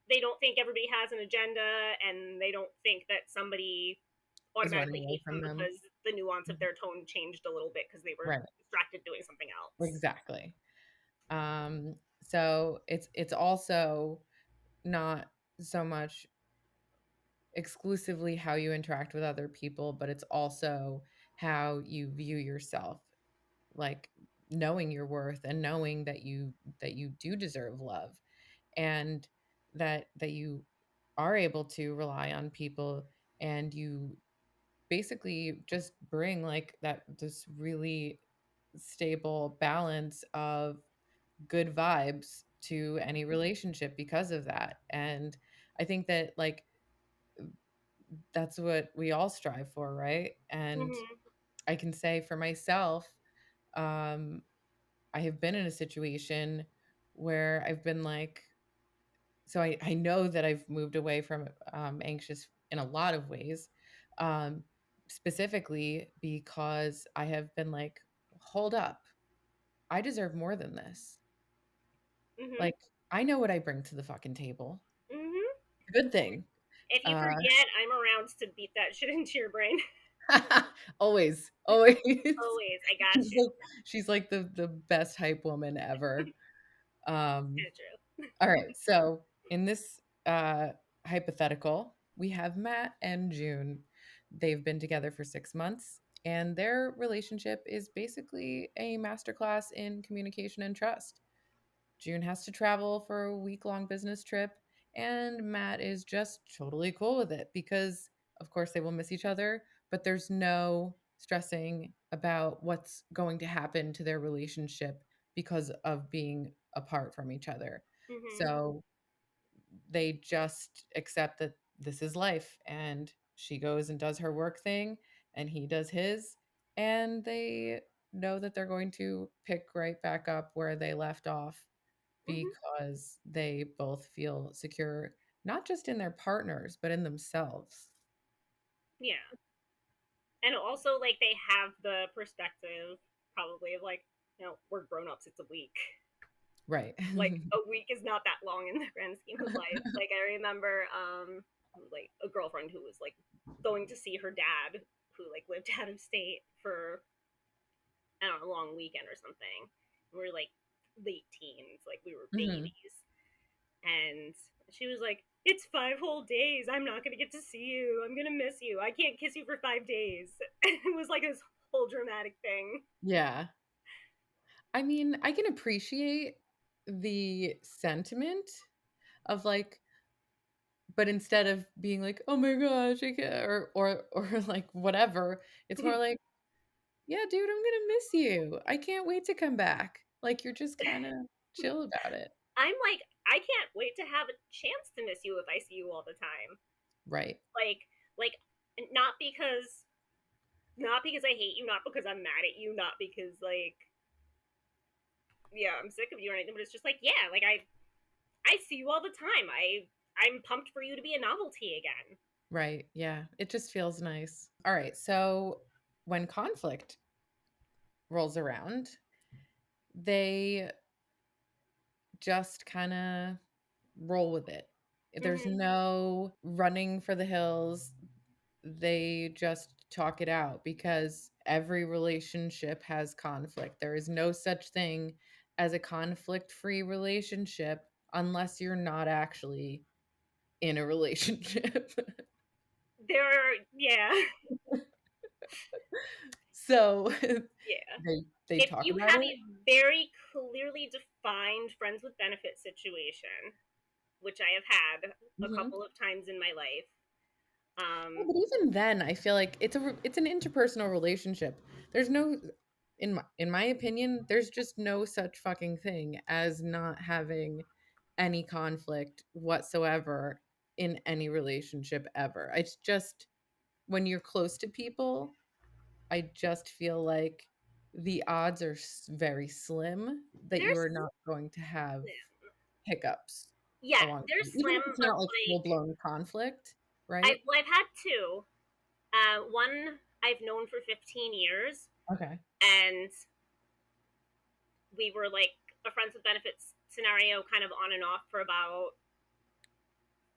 They don't think everybody has an agenda, and they don't think that somebody is running automatically away hates from them them. because the nuance of their tone changed a little bit because they were Right. distracted doing something else. Exactly. So it's also not so much exclusively how you interact with other people, but it's also how you view yourself, like knowing your worth and knowing that you do deserve love, and that you are able to rely on people, and you basically just bring like that this really stable balance of good vibes to any relationship because of that. And I think that like that's what we all strive for, right? And Mm-hmm. I can say for myself, um, I have been in a situation where I've been like, so I know that I've moved away from anxious in a lot of ways, um, specifically because I have been like, hold up, I deserve more than this. Mm-hmm. Like, I know what I bring to the fucking table. Mm-hmm. Good thing. If you Uh, forget, I'm around to beat that shit into your brain. always, always. Always, I got She's you. like she's like the best hype woman ever. Um, It's true. all right, so in this hypothetical, we have Matt and June. They've been together for 6 months, and their relationship is basically a masterclass in communication and trust. June has to travel for a week-long business trip, and Matt is just totally cool with it because, of course, they will miss each other, but there's no stressing about what's going to happen to their relationship because of being apart from each other. Mm-hmm. So they just accept that this is life, and she goes and does her work thing, and he does his, and they know that they're going to pick right back up where they left off Mm-hmm. because they both feel secure, not just in their partners, but in themselves. Yeah. And also, like, they have the perspective, probably, of like, we're grown ups. It's a week. Right. Like, a week is not that long in the grand scheme of life. Like, I remember, like, a girlfriend who was like going to see her dad, who like lived out of state for, I don't know, a long weekend or something. We were like late teens, like we were Mhm. babies. And she was like, "It's 5 whole days. I'm not gonna get to see you. I'm gonna miss you. I can't kiss you for 5 days." It was like this whole dramatic thing. Yeah. I mean, I can appreciate the sentiment of like, but instead of being like, "Oh my gosh, I can't," or like whatever, it's more like, "Yeah, dude, I'm gonna miss you. I can't wait to come back." Like you're just kind of chill about it. I'm like, I can't wait to have a chance to miss you if I see you all the time. Right. Like, not because not because I hate you, not because I'm mad at you, not because like, yeah, I'm sick of you or anything, but it's just like, yeah, like I see you all the time. I'm pumped for you to be a novelty again. Right. Yeah. It just feels nice. All right. So when conflict rolls around, they just kind of roll with it. There's Mm-hmm. no running for the hills. They just talk it out because every relationship has conflict. There is no such thing as a conflict free relationship unless you're not actually in a relationship. Yeah, So yeah. they If talk you about have it. a very clearly defined friends with benefits situation, which I have had a Mhm. couple of times in my life, Well, but even then, I feel like it's an interpersonal relationship. There's no in my opinion, there's just no such fucking thing as not having any conflict whatsoever in any relationship ever. It's just when you're close to people, I just feel like the odds are very slim that you are there's not going to have slim. hiccups Yeah, along the way, there's even slim if it's of not like like full-blown conflict, right? I've had two. One I've known for 15 years, Okay. and we were like a friends with benefits scenario, kind of on and off for about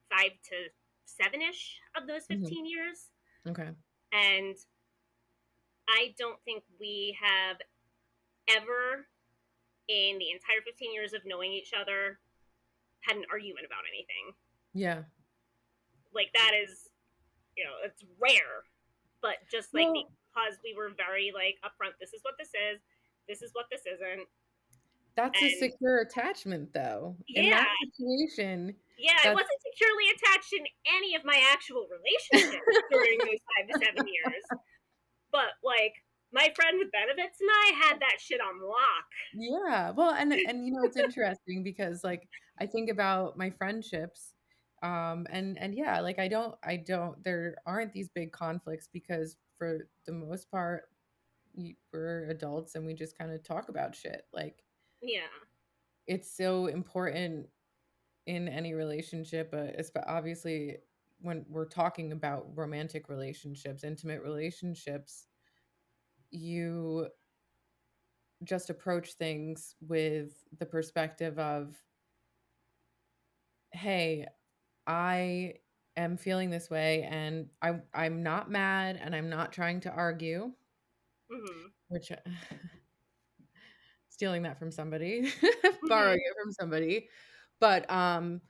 5 to 7-ish of those Mhm. 15 years, Okay. and I don't think we have ever, in the entire 15 years of knowing each other, had an argument about anything. Yeah. Like that is, it's rare, but just like Well, because we were very like upfront, this is what this isn't, that's a and secure attachment, though. In yeah, that situation, yeah, I that's wasn't securely attached in any of my actual relationships during those 5 to 7 years, but like my friend with benefits and I had that shit on lock. yeah. Well, and it's interesting because, like, I think about my friendships, and yeah, like, I don't there aren't these big conflicts because for the most part, we're adults and we just kinda talk about shit, like, Yeah. it's so important in any relationship, obviously when we're talking about romantic relationships, intimate relationships, you just approach things with the perspective of, "Hey, I am feeling this way and I'm not mad and I'm not trying to argue," Mhm. which stealing that from somebody, borrowing Mhm. it from somebody, but,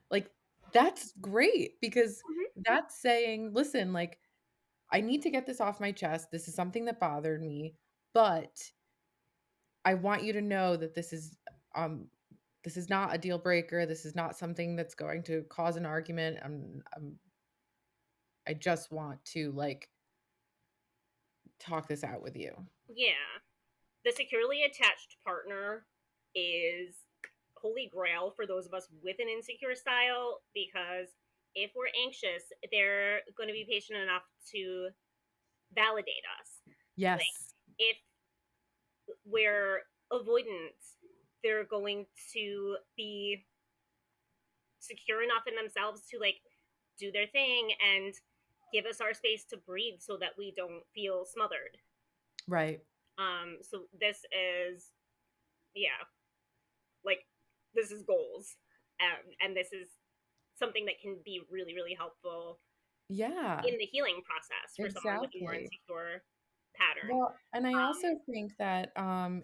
like, that's great because Mhm. that's saying, "Listen, like, I need to get this off my chest. This is something that bothered me, but I want you to know that um this is not a deal breaker. This is not something that's going to cause an argument. I just want to like talk this out with you." Yeah. The securely attached partner is holy grail for those of us with an insecure style, because if we're anxious, they're going to be patient enough to validate us. Like Yes. if we're avoidant, they're going to be secure enough in themselves to like do their thing and give us our space to breathe so that we don't feel smothered. Right. So this is, yeah, like this is goals, and this is something that can be really really helpful Yeah, in the healing process for someone with a more exactly. insecure pattern. Well, and I also think that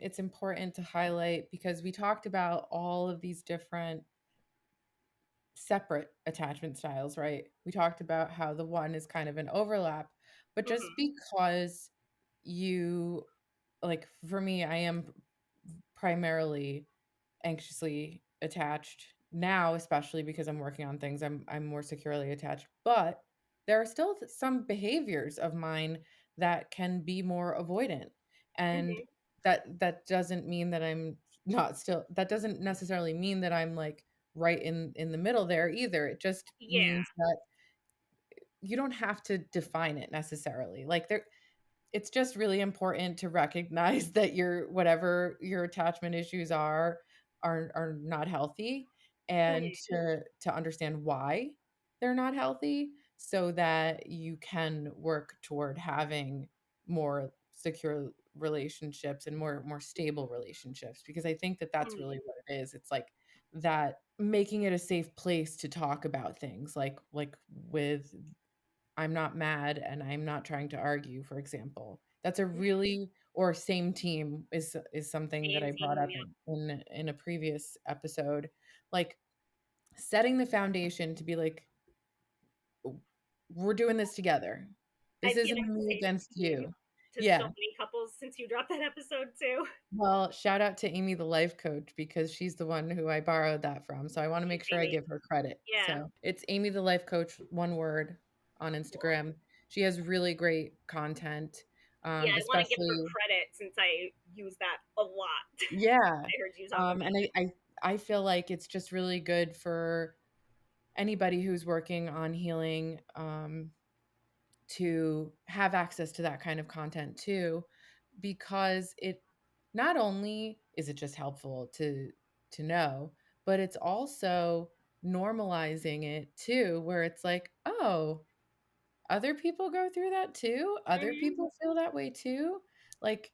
it's important to highlight because we talked about all of these different separate attachment styles, right? We talked about how the one is kind of an overlap, but just Hmm. because you like for me, I am primarily anxiously attached now, especially because I'm working on things. I'm more securely attached, but there are still some behaviors of mine that can be more avoidant, and Hmm. that doesn't mean that I'm not still. That doesn't necessarily mean that I'm like right in the middle there either. It just Yeah. means that you don't have to define it necessarily. Like there it's just really important to recognize that your whatever your attachment issues are not healthy and Hmm. to understand why they're not healthy so that you can work toward having more secure relationships and more stable relationships because I think that that's Hmm. really what it is. It's like that making it a safe place to talk about things like with I'm not mad and I'm not trying to argue, for example. That's a Hmm. really or same team is something that Same I brought team. up Yep. in a previous episode. Like setting the foundation to be like, we're doing this together. I This feel isn't like the me same against theme you. to so Yeah. many couples since you dropped that episode too. Well, shout out to Amy, the life coach, because she's the one who I borrowed that from. So I want to make Thanks, sure I Amy. give her credit. Yeah. So it's Amy, the life coach, one word on Instagram. She has really great content, Yeah, I want to give her especially, credit since I use that a lot. yeah. I heard you talk about And it. I feel like it's just really good for anybody who's working on healing, to have access to that kind of content too, because it not only is it just helpful to know, but it's also normalizing it too, where it's like, oh, other people go through that too, other Hmm. people feel that way too. Like,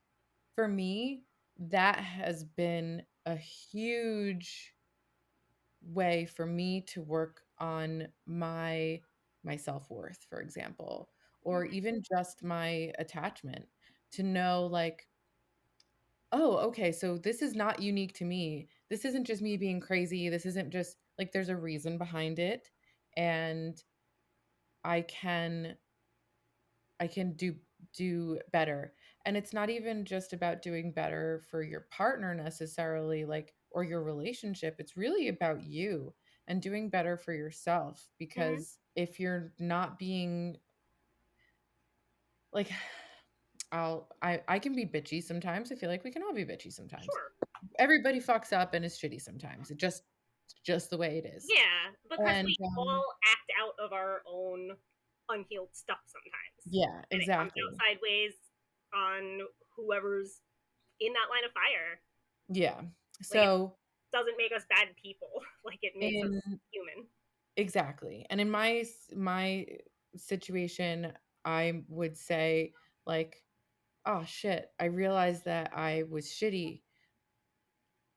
for me, that has been a huge way for me to work on my self-worth, for example, or Hmm. even just my attachment, to know like, oh, okay, so this is not unique to me. This isn't just me being crazy. This isn't just like, there's a reason behind it, and I can I can do better. And it's not even just about doing better for your partner necessarily, like, or your relationship. It's really about you and doing better for yourself, Hmm. because if you're not being like, I can be bitchy sometimes. I feel like we can all be bitchy sometimes. Sure. Everybody fucks up and is shitty sometimes. It's just the way it is. Yeah, because And we all act out of our own unhealed stuff sometimes. yeah, And it comes out exactly. sideways on whoever's in that line of fire. Yeah. Like, it So doesn't make us bad people. Like, it makes us in human. exactly. And in my situation, I would say like, "Oh shit, I realized that I was shitty."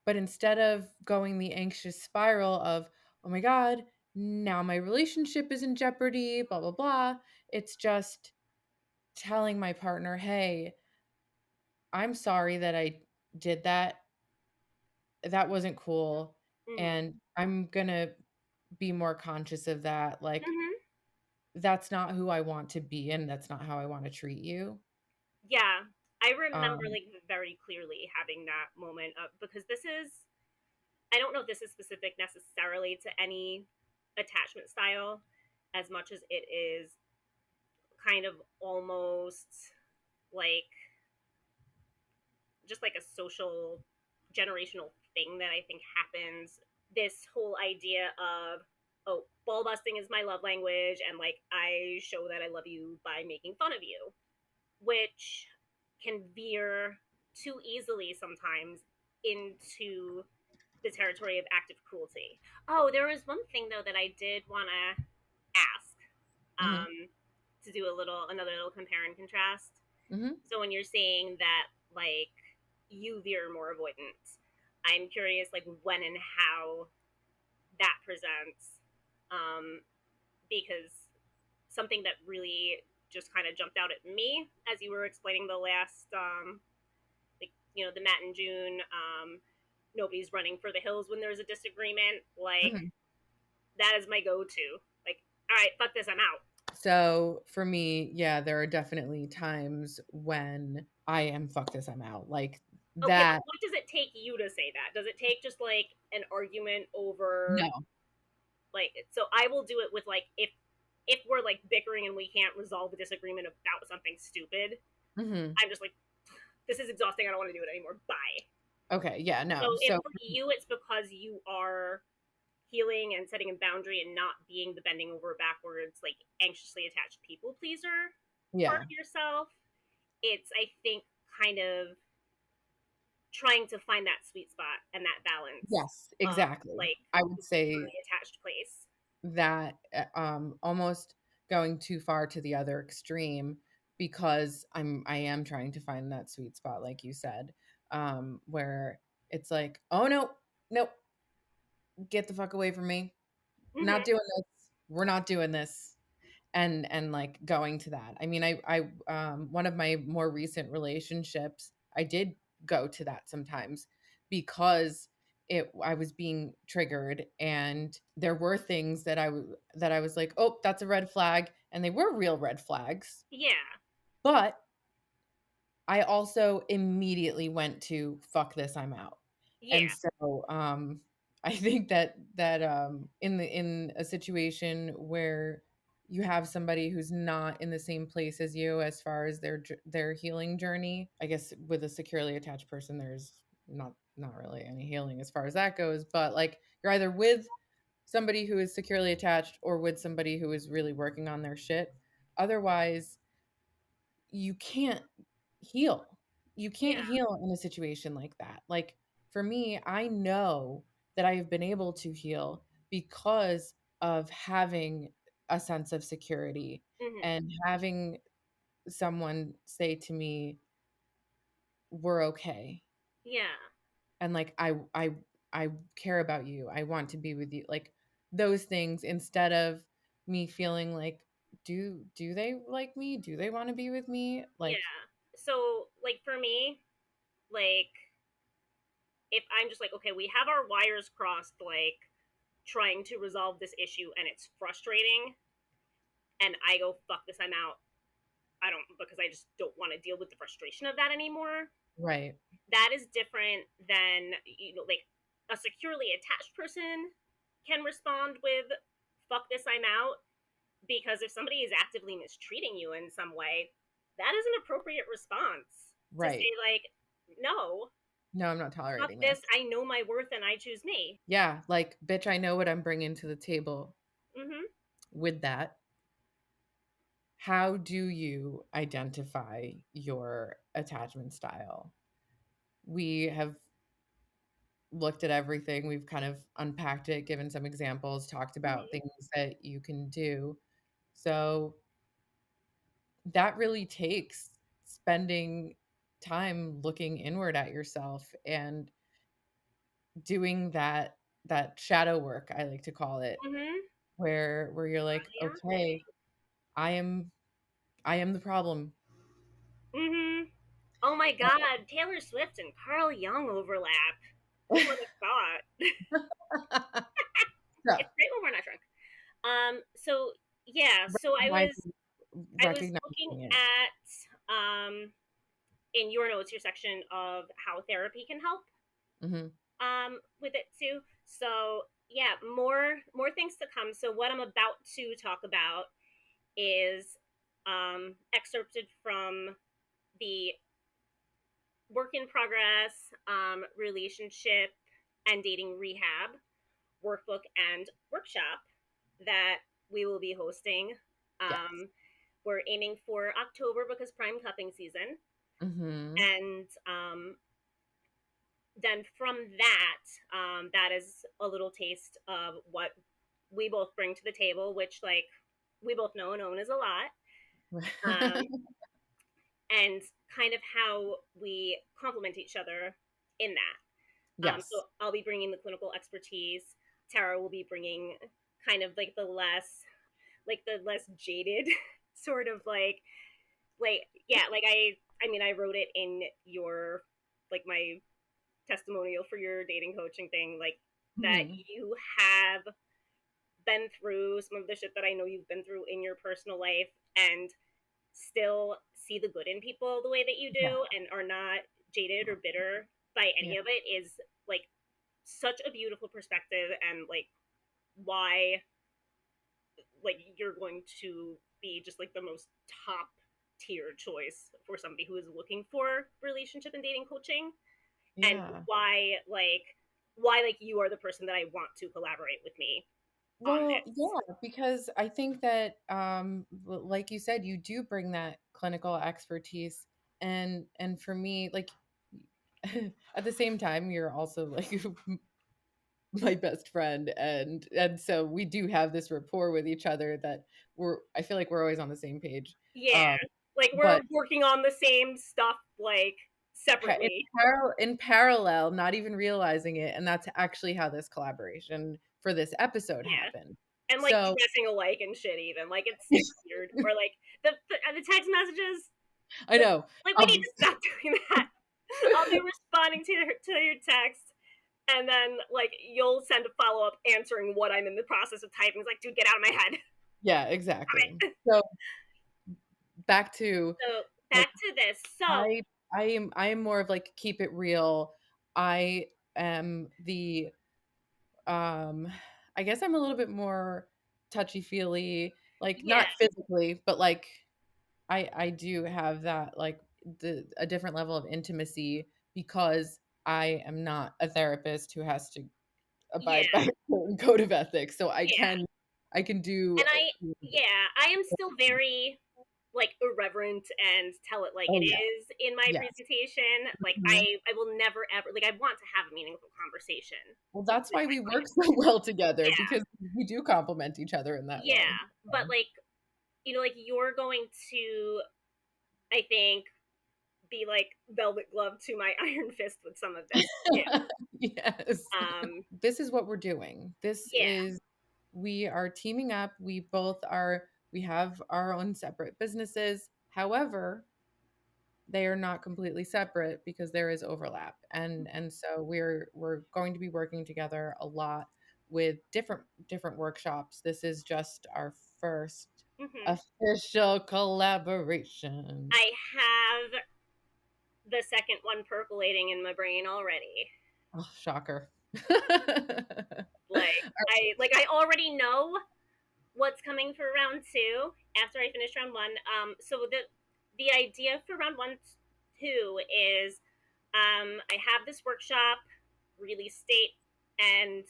But instead of going the anxious spiral of, "Oh my god, now my relationship is in jeopardy, blah blah blah," it's just telling my partner, "Hey, I'm sorry that I did that. That wasn't cool, Hmm. and I'm going to be more conscious of that. Like, Hmm. that's not who I want to be, and that's not how I wanna treat you." Yeah. I remember, Um like, very clearly having that moment of, because this is, I don't know if this is specific necessarily to any attachment style as much as it is kind of almost like just like a social generational thing that I think happens. This whole idea of, oh, ball busting is my love language, and like I show that I love you by making fun of you, which can veer too easily sometimes into the territory of active cruelty. Oh, there was one thing though that I did want to ask, Mhm, um, to do another little compare and contrast. mhm. So when you're saying that, like, you veer more avoidant, I'm curious, like, when and how that presents, um, because something that really just kind of jumped out at me as you were explaining the last, like, the Matt and June, nobody's running for the hills when there's a disagreement. Like, Mhm. that is my go-to. Like, all right, fuck this, I'm out. So, for me, yeah, there are definitely times when I am, "Fuck this, I'm out." Like, Okay, but that what does it take you to say that? Does it take just like an argument over, no. like, so I will do it with, like, if we're like bickering and we can't resolve a disagreement about something stupid, Mhm. I'm just like, this is exhausting, I don't want to do it anymore, bye. Okay, yeah, So no. if So for you it's because you are healing and setting a boundary and not being the bending over backwards, like, anxiously attached people pleaser part yeah. of yourself, it's, I think, kind of trying to find that sweet spot and that balance Yes, of, exactly. like, I would from say the attached place. that, almost going too far to the other extreme, because I am trying to find that sweet spot, like you said, where it's like, "Oh, no. Nope. Get the fuck away from me. Not Hmm. doing this. We're not doing this." And, like, going to that. I mean, one of my more recent relationships, I did go to that sometimes, because I was being triggered, and there were things that I was like, "Oh, that's a red flag," and they were real red flags. Yeah. But I also immediately went to fuck this, I'm out. And Yeah. so I think that in a situation where you have somebody who's not in the same place as you as far as their healing journey, I guess with a securely attached person there's not really any healing as far as that goes, but like you're either with somebody who is securely attached or with somebody who is really working on their shit. Otherwise, you can't heal. You can't Yeah. heal in a situation like that. Like for me, I know that I have been able to heal because of having a sense of security Mhm. and having someone say to me, "We're okay." Yeah. And like I care about you. I want to be with you. Like those things instead of me feeling like do they like me? Do they want to be with me? Like Yeah. So, like, for me, like, if I'm just like, okay, we have our wires crossed, like, trying to resolve this issue and it's frustrating, and I go, fuck this, I'm out. I don't, because I just don't want to deal with the frustration of that anymore. right. That is different than, like, a securely attached person can respond with, fuck this, I'm out. Because if somebody is actively mistreating you in some way, that is an appropriate response to say, Right. like, no, No, I'm not fuck tolerating this. this. I know my worth and I choose me. Yeah, like, bitch, I know what I'm bringing to the table Hmm. with that. How do you identify your attachment style? We have looked at everything. We've kind of unpacked it, given some examples, talked about Hmm. things that you can do. So that really takes spending time looking inward at yourself and doing that shadow work, I like to call it, Hmm. where you're like, Body "Okay, I am I am the problem." honoring. Hmm. Oh my God, Taylor Swift and Carl Jung overlap. Who would have thought? So, It's great when we're not drunk. So yeah, so recognizing I was looking recognizing it. at in your notes your section of how therapy can help Mhm. with it too. So yeah, more things to come. So what I'm about to talk about is excerpted from the work in progress relationship and dating rehab workbook and workshop that we will be hosting. Yes. Um, we're aiming for October because prime cupping season, Mhm. and then from that, that is a little taste of what we both bring to the table, which like we both know known is a lot, um, and kind of how we complement each other in that. So Yes. I'll be bringing the clinical expertise. Tara will be bringing kind of like the less jaded sort of like yeah, like I mean I wrote it in your like my testimonial for your dating coaching thing, like that Mhm. you have been through some of the shit that I know you've been through in your personal life and still see the good in people the way that you Yeah. do and are not jaded or bitter by Yeah. any of it is like such a beautiful perspective and like why like you're going to be just like the most top tier choice for somebody who is looking for relationship and dating coaching and Yeah. why like you are the person that I want to collaborate with me on Well, this. yeah, because I think that, like you said, you do bring that clinical expertise, and for me, like at the same time, you're also like my best friend, and so we do have this rapport with each other that I feel like we're always on the same page. Yeah, Um, like we're but working on the same stuff like in separately. parallel, not even realizing it, and that's actually how this collaboration for this episode Yeah, happened. and like So dressing alike and shit even like it's weird or like the text messages I know. like we need Um, to stop doing that. I'll be responding to your text and then like you'll send a follow up answering what I'm in the process of typing. It's like, dude, get out of my head. Yeah, exactly. So back to So like back to this. So I I am more of like keep it real. I am the um I guess I'm a little bit more touchy-feely, like yeah, not physically, but like I do have that like a different level of intimacy because I am not a therapist who has to abide by yeah, a certain code of ethics. So yeah. I can do And I am still very like irreverent and tell it like oh it yeah. is in my Yes. presentation. Like Mhm. I will never ever like I want to have a meaningful conversation Well, with that's why my we work clients. so well together Yeah, because we do complement each other in that way. yeah. But like like you're going to, I think, be like velvet glove to my iron fist with some of this too. Yes. Um, This is what we're doing. This yeah. is we are teaming up. We have our own separate businesses. However, they are not completely separate because there is overlap. And so we're going to be working together a lot with different workshops. This is just our first Hmm. official collaboration. I have the second one percolating in my brain already. Oh, shocker. I already know what's coming for round two after I finish round one. So the idea for round one, two is I have this workshop, release date, and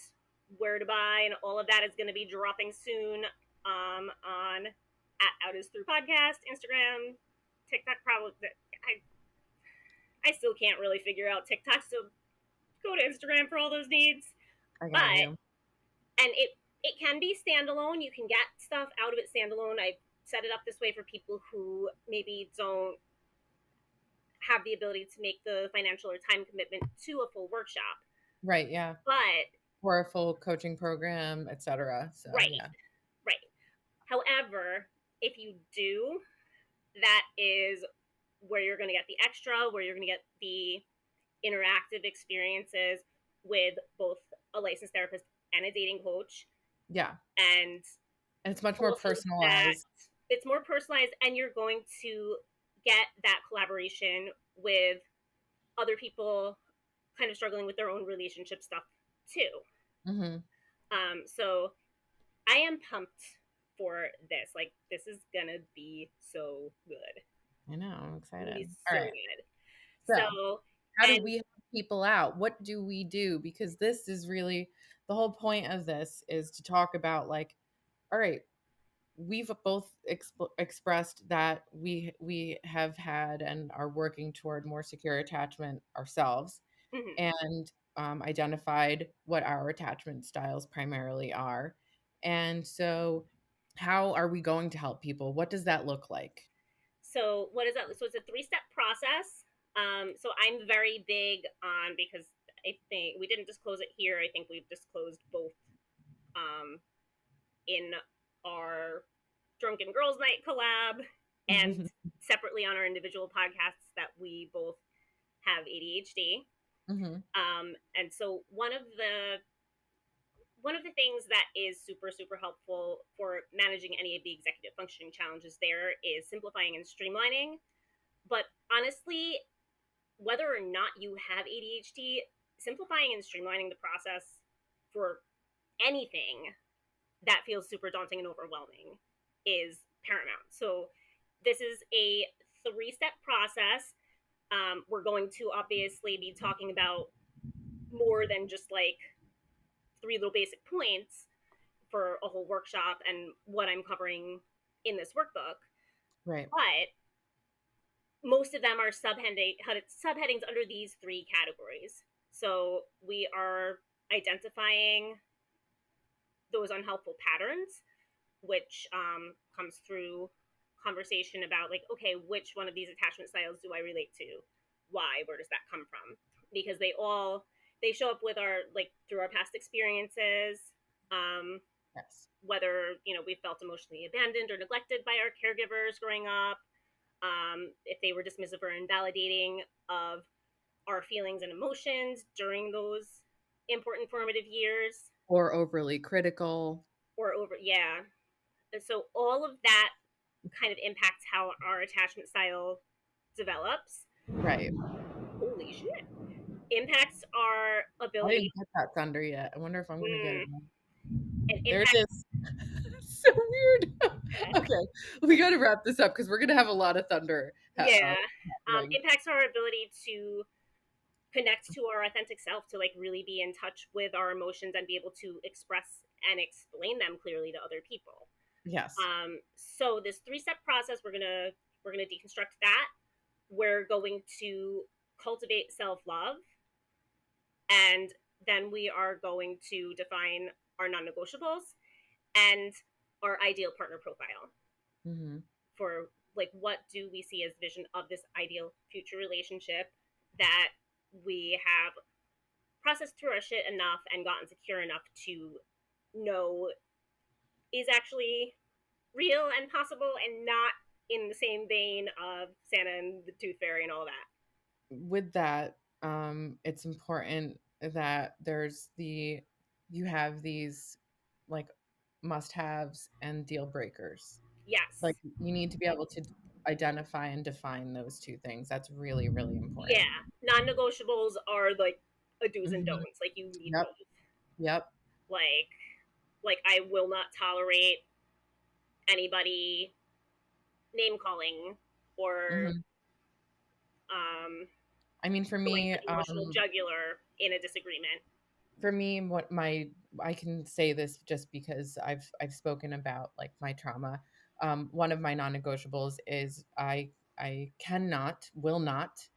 where to buy, and all of that is going to be dropping soon on at Out Is Through Podcast, Instagram, TikTok. Probably, I still can't really figure out TikTok, so go to Instagram for all those needs. I got But you. and it can be standalone. You can get stuff out of it standalone. I set it up this way for people who maybe don't have the ability to make the financial or time commitment to a full workshop. Right, yeah. But For a full coaching program, etc. So, right, yeah. right. However, if you do, that is where you're going to get the extra, where you're going to get the interactive experiences with both a licensed therapist and a dating coach, Yeah. and And it's much more also that personalized. it's more personalized, and you're going to get that collaboration with other people kind of struggling with their own relationship stuff too. Mhm. So I am pumped for this. Like, this is gonna be so good. I know, I'm It's gonna be excited. All so right. good. So, So, how do and we help people out? What do we do? Because this is really the whole point of this is to talk about like, all right, we've both expressed that we have had and are working toward more secure attachment ourselves mhm. and identified what our attachment styles primarily are. And so, how are we going to help people? What does that look like? So what is that? So it's a 3-step process. So I'm very big on, because I think we didn't disclose it here. I think we've disclosed both um, in our Drunken Girls Night collab and separately on our individual podcasts that we both have ADHD. Hmm. And so one of the things that is super super helpful for managing any of the executive functioning challenges there is simplifying and streamlining. But honestly, whether or not you have ADHD, simplifying and streamlining the process for anything that feels super daunting and overwhelming is paramount. So this is a 3-step process. We're going to obviously be talking about more than just like 3 little basic points for a whole workshop and what I'm covering in this workbook. Right. But most of them are subheadings under these 3 categories. So we are identifying those unhelpful patterns, which comes through conversation about like, okay, which one of these attachment styles do I relate to? Why? Where does that come from? Because they show up with our like through our past experiences. Um, Yes. Whether we felt emotionally abandoned or neglected by our caregivers growing up, if they were dismissive or invalidating of our feelings and emotions during those important formative years, Or overly critical. or over, yeah. And so all of that kind of impacts how our attachment style develops. Right. Holy shit. Impacts our I ability. didn't get that thunder yet. I wonder if I'm gonna get it now. And There it impacts. is. So weird. Okay. Okay, we got to wrap this up because we're gonna have a lot of thunder Yeah. happening. Impacts our ability to connect to our authentic self, to like really be in touch with our emotions and be able to express and explain them clearly to other people. Yes. So this 3-step process, we're gonna deconstruct that. We're going to cultivate self-love, and then we are going to define our non-negotiables and our ideal partner profile Mm-hmm. for like what do we see as vision of this ideal future relationship that we have processed through our shit enough and gotten secure enough to know is actually real and possible and not in the same vein of Santa and the Tooth Fairy and all that. With that, it's important that you have these like must-haves and deal breakers. Like Yes. you need to be able to identify and define those two things. That's really, really Yeah. important. Non-negotiables are like a do's and Hmm. don'ts. Like you need Yep. both. Yep. Like I will not tolerate anybody name calling or Hmm. um I mean, for going me, for the emotional jugular in a disagreement. what my I can say this just because I've spoken about like my trauma. One of my non-negotiables is I cannot, will not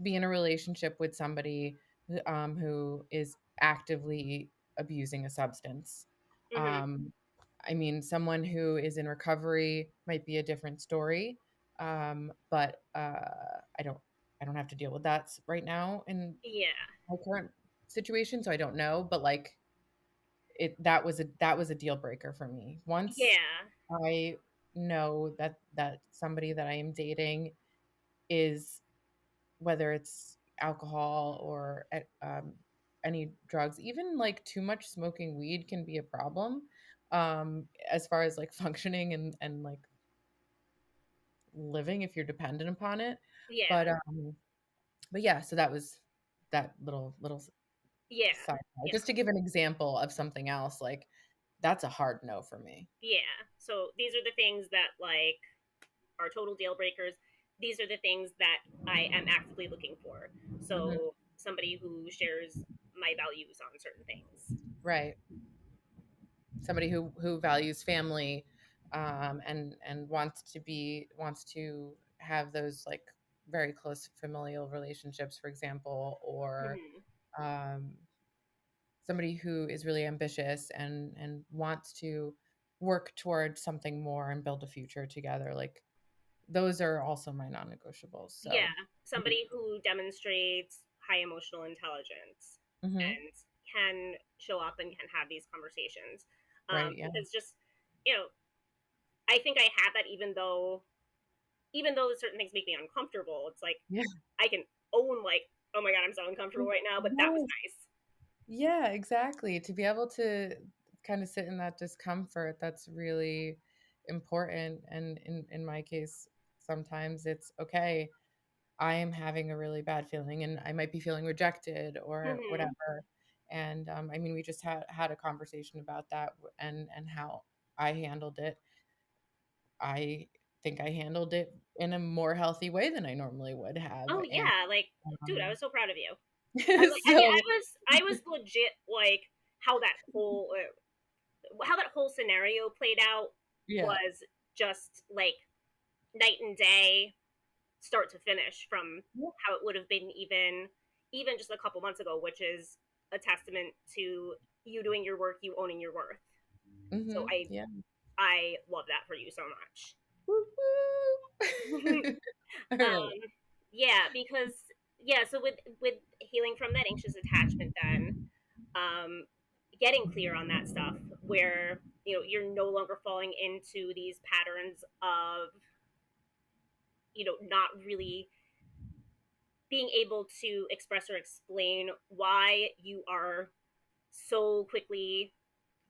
be in a relationship with somebody who is actively abusing a substance. Mm-hmm. Um, I mean, someone who is in recovery might be a different story, but I don't have to deal with that right now in Yeah. my current situation, so I don't know. But like that was a deal breaker for me. Once Yeah. I know that somebody that I am dating is, whether it's alcohol or any drugs, even like too much smoking weed can be a problem as far as like functioning and like living if you're dependent upon it. Yeah. But yeah, so that was that little Yeah. side note. Yeah. Just to give an example of something else, like that's a hard no for me. Yeah. So these are the things that like are total deal breakers. These are the things that I am actively looking for. Hmm. So somebody who shares my values on certain things. Right. Somebody who values family, and wants to have those like very close familial relationships, for example, or Mm-hmm. um, somebody who is really ambitious and wants to work towards something more and build a future together. Like those are also my non-negotiables. Yeah. So, Somebody who demonstrates high emotional intelligence hmm. and can show up and can have these conversations. Right. Yeah. Because just, you know, I think I have that even though certain things make me uncomfortable, it's like Yeah. I can own like, oh my god, I'm so uncomfortable right now, but that was Yes. nice. Yeah, exactly. To be able to kind of sit in that discomfort, that's really important. And in my case, sometimes it's okay, I am having a really bad feeling and I might be feeling rejected or Mm-hmm. whatever. And I mean, we just had a conversation about that and how I handled it. I think I handled it in a more healthy way than I normally would have. Oh And yeah, like dude, I um, was so proud of you. I so was legit like how that whole scenario played out yeah. was just like night and day, start to finish from how it would have been even just a couple months ago, which is a testament to you doing your work, you owning your worth. So Hmm. Yeah. I love that for you so much. Woo woo. All right. Yeah, because yeah, so with healing from that anxious attachment, then um, getting clear on that stuff, where you're no longer falling into these patterns of not really being able to express or explain why you are so quickly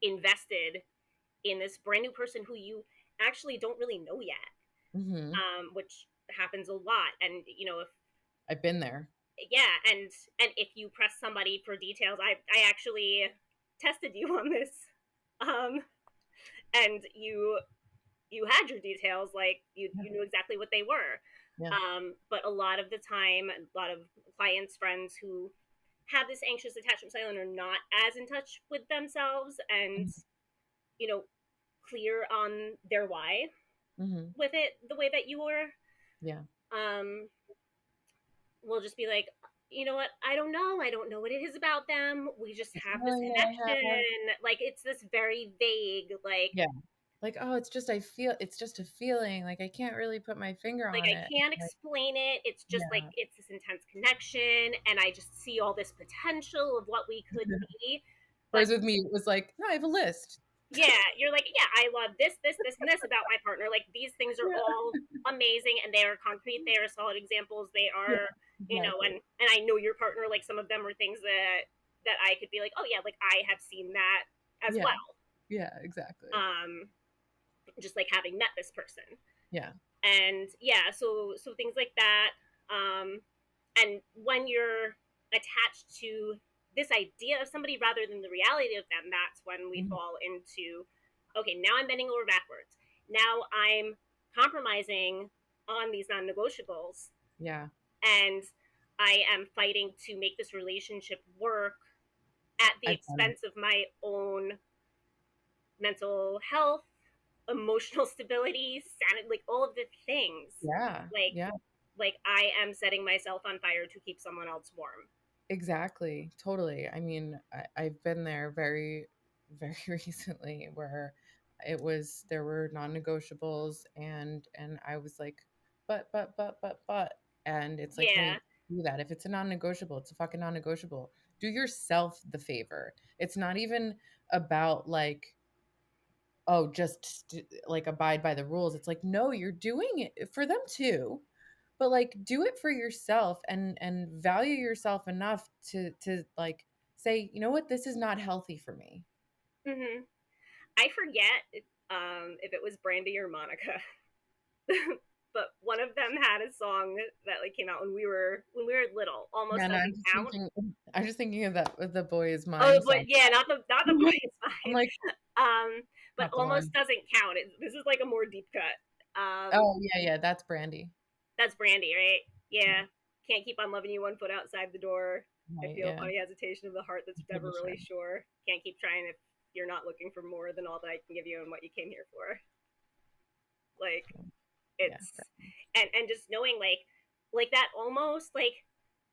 invested in this brand new person who you actually don't really know yet, Mm-hmm. which happens a lot. And if I've been there. yeah, and if you press somebody for details, I actually tested you on this, um, and you had your details, like Yeah. you knew exactly what they were. Yeah. But a lot of the time, a lot of clients, friends who have this anxious attachment style and are not as in touch with themselves and you know clear on their why Mm-hmm. with it the way that you were, Yeah. um, will just be like, you know what, I don't know what it is about them, we just It's have this feeling that I have. connection. Like, it's this very vague, Yeah. Like, oh, it's just a feeling. Like I can't really put my finger like on I it. can't Like, explain it. It's just like yeah. it's this intense connection, and I just see all this potential of what we could be. But Whereas with me, it was like, no, I have a list. yeah, you're like, yeah, I love this, and this about my partner. Like, these things are Yeah. all amazing, and they are concrete. They are solid examples. They Yeah. are, Exactly. and I know your partner. Like, some of them are things that I could be like, oh yeah, like I have seen that as Yeah. well. Yeah. Exactly. Um, just like having met this person. Yeah. And yeah, so things like that. um and when you're attached to this idea of somebody rather than the reality of them, that's when we Mhm. fall into, okay, now I'm bending over backwards, now I'm compromising on these non-negotiables, Yeah. and I am fighting to make this relationship work at the I've done it. expense of my own mental health, emotional stability, sanity, like all of the things. Yeah. Like Yeah. like I am setting myself on fire to keep someone else warm. Exactly, totally. I mean, I've been there very recently where there were non-negotiables and I was like, but, and it's like, no, you Yeah. can't do that. If it's a non-negotiable, it's a fucking non-negotiable. Do yourself the favor. It's not even about like, oh, like abide by the rules. It's like, no, you're doing it for them too, but like do it for yourself and value yourself enough to like say, you know what, this is not healthy for me. hmm I forget if it was Brandy or Monica, but one of them had a song that like came out when we were little. Yeah, Almost and doesn't count. I'm just thinking of that with the Boy Is Oh, Mine but song. yeah, not the boy is I'm fine. like, But not the almost one. doesn't count. This is like a more deep cut. Oh yeah, yeah, that's Brandy. That's Brandy, right? Yeah, Yeah. Can't keep on loving you one foot outside the door. I right, feel a yeah. funny hesitation of the heart that's Pretty never sure. really sure. Can't keep trying if you're not looking for more than all that I can give you and what you came here for. Like, Yeah, it's and just knowing like that, almost like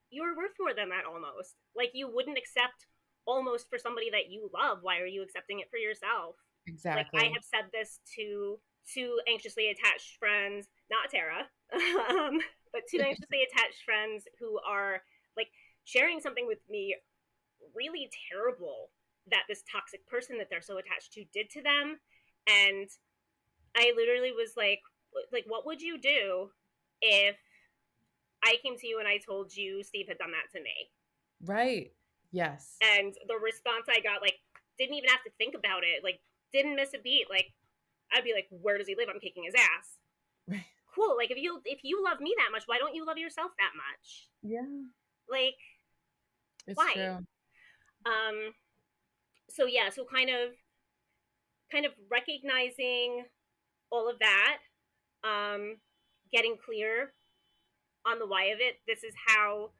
you're worth more than that, almost. Like, you wouldn't accept almost for somebody that you love. Why are you accepting it for yourself? Like, I exactly. have said this to two anxiously attached friends, not Tara, but two anxiously attached friends who are like sharing something with me really terrible that this toxic person that they're so attached to did to them. And I literally was like, what would you do if I came to you and I told you Steve had done that to me? Right. Yes. And the response I got, like, didn't even have to think about it, like, didn't miss a beat. Like, I'd be like, where does he live? I'm kicking his ass. Right. Cool. Like, if you love me that much, why don't you love yourself that much? Yeah, Like, it's why? true. Um. So yeah. So kind of recognizing all of that. Um. Getting clear on the why of it. This is how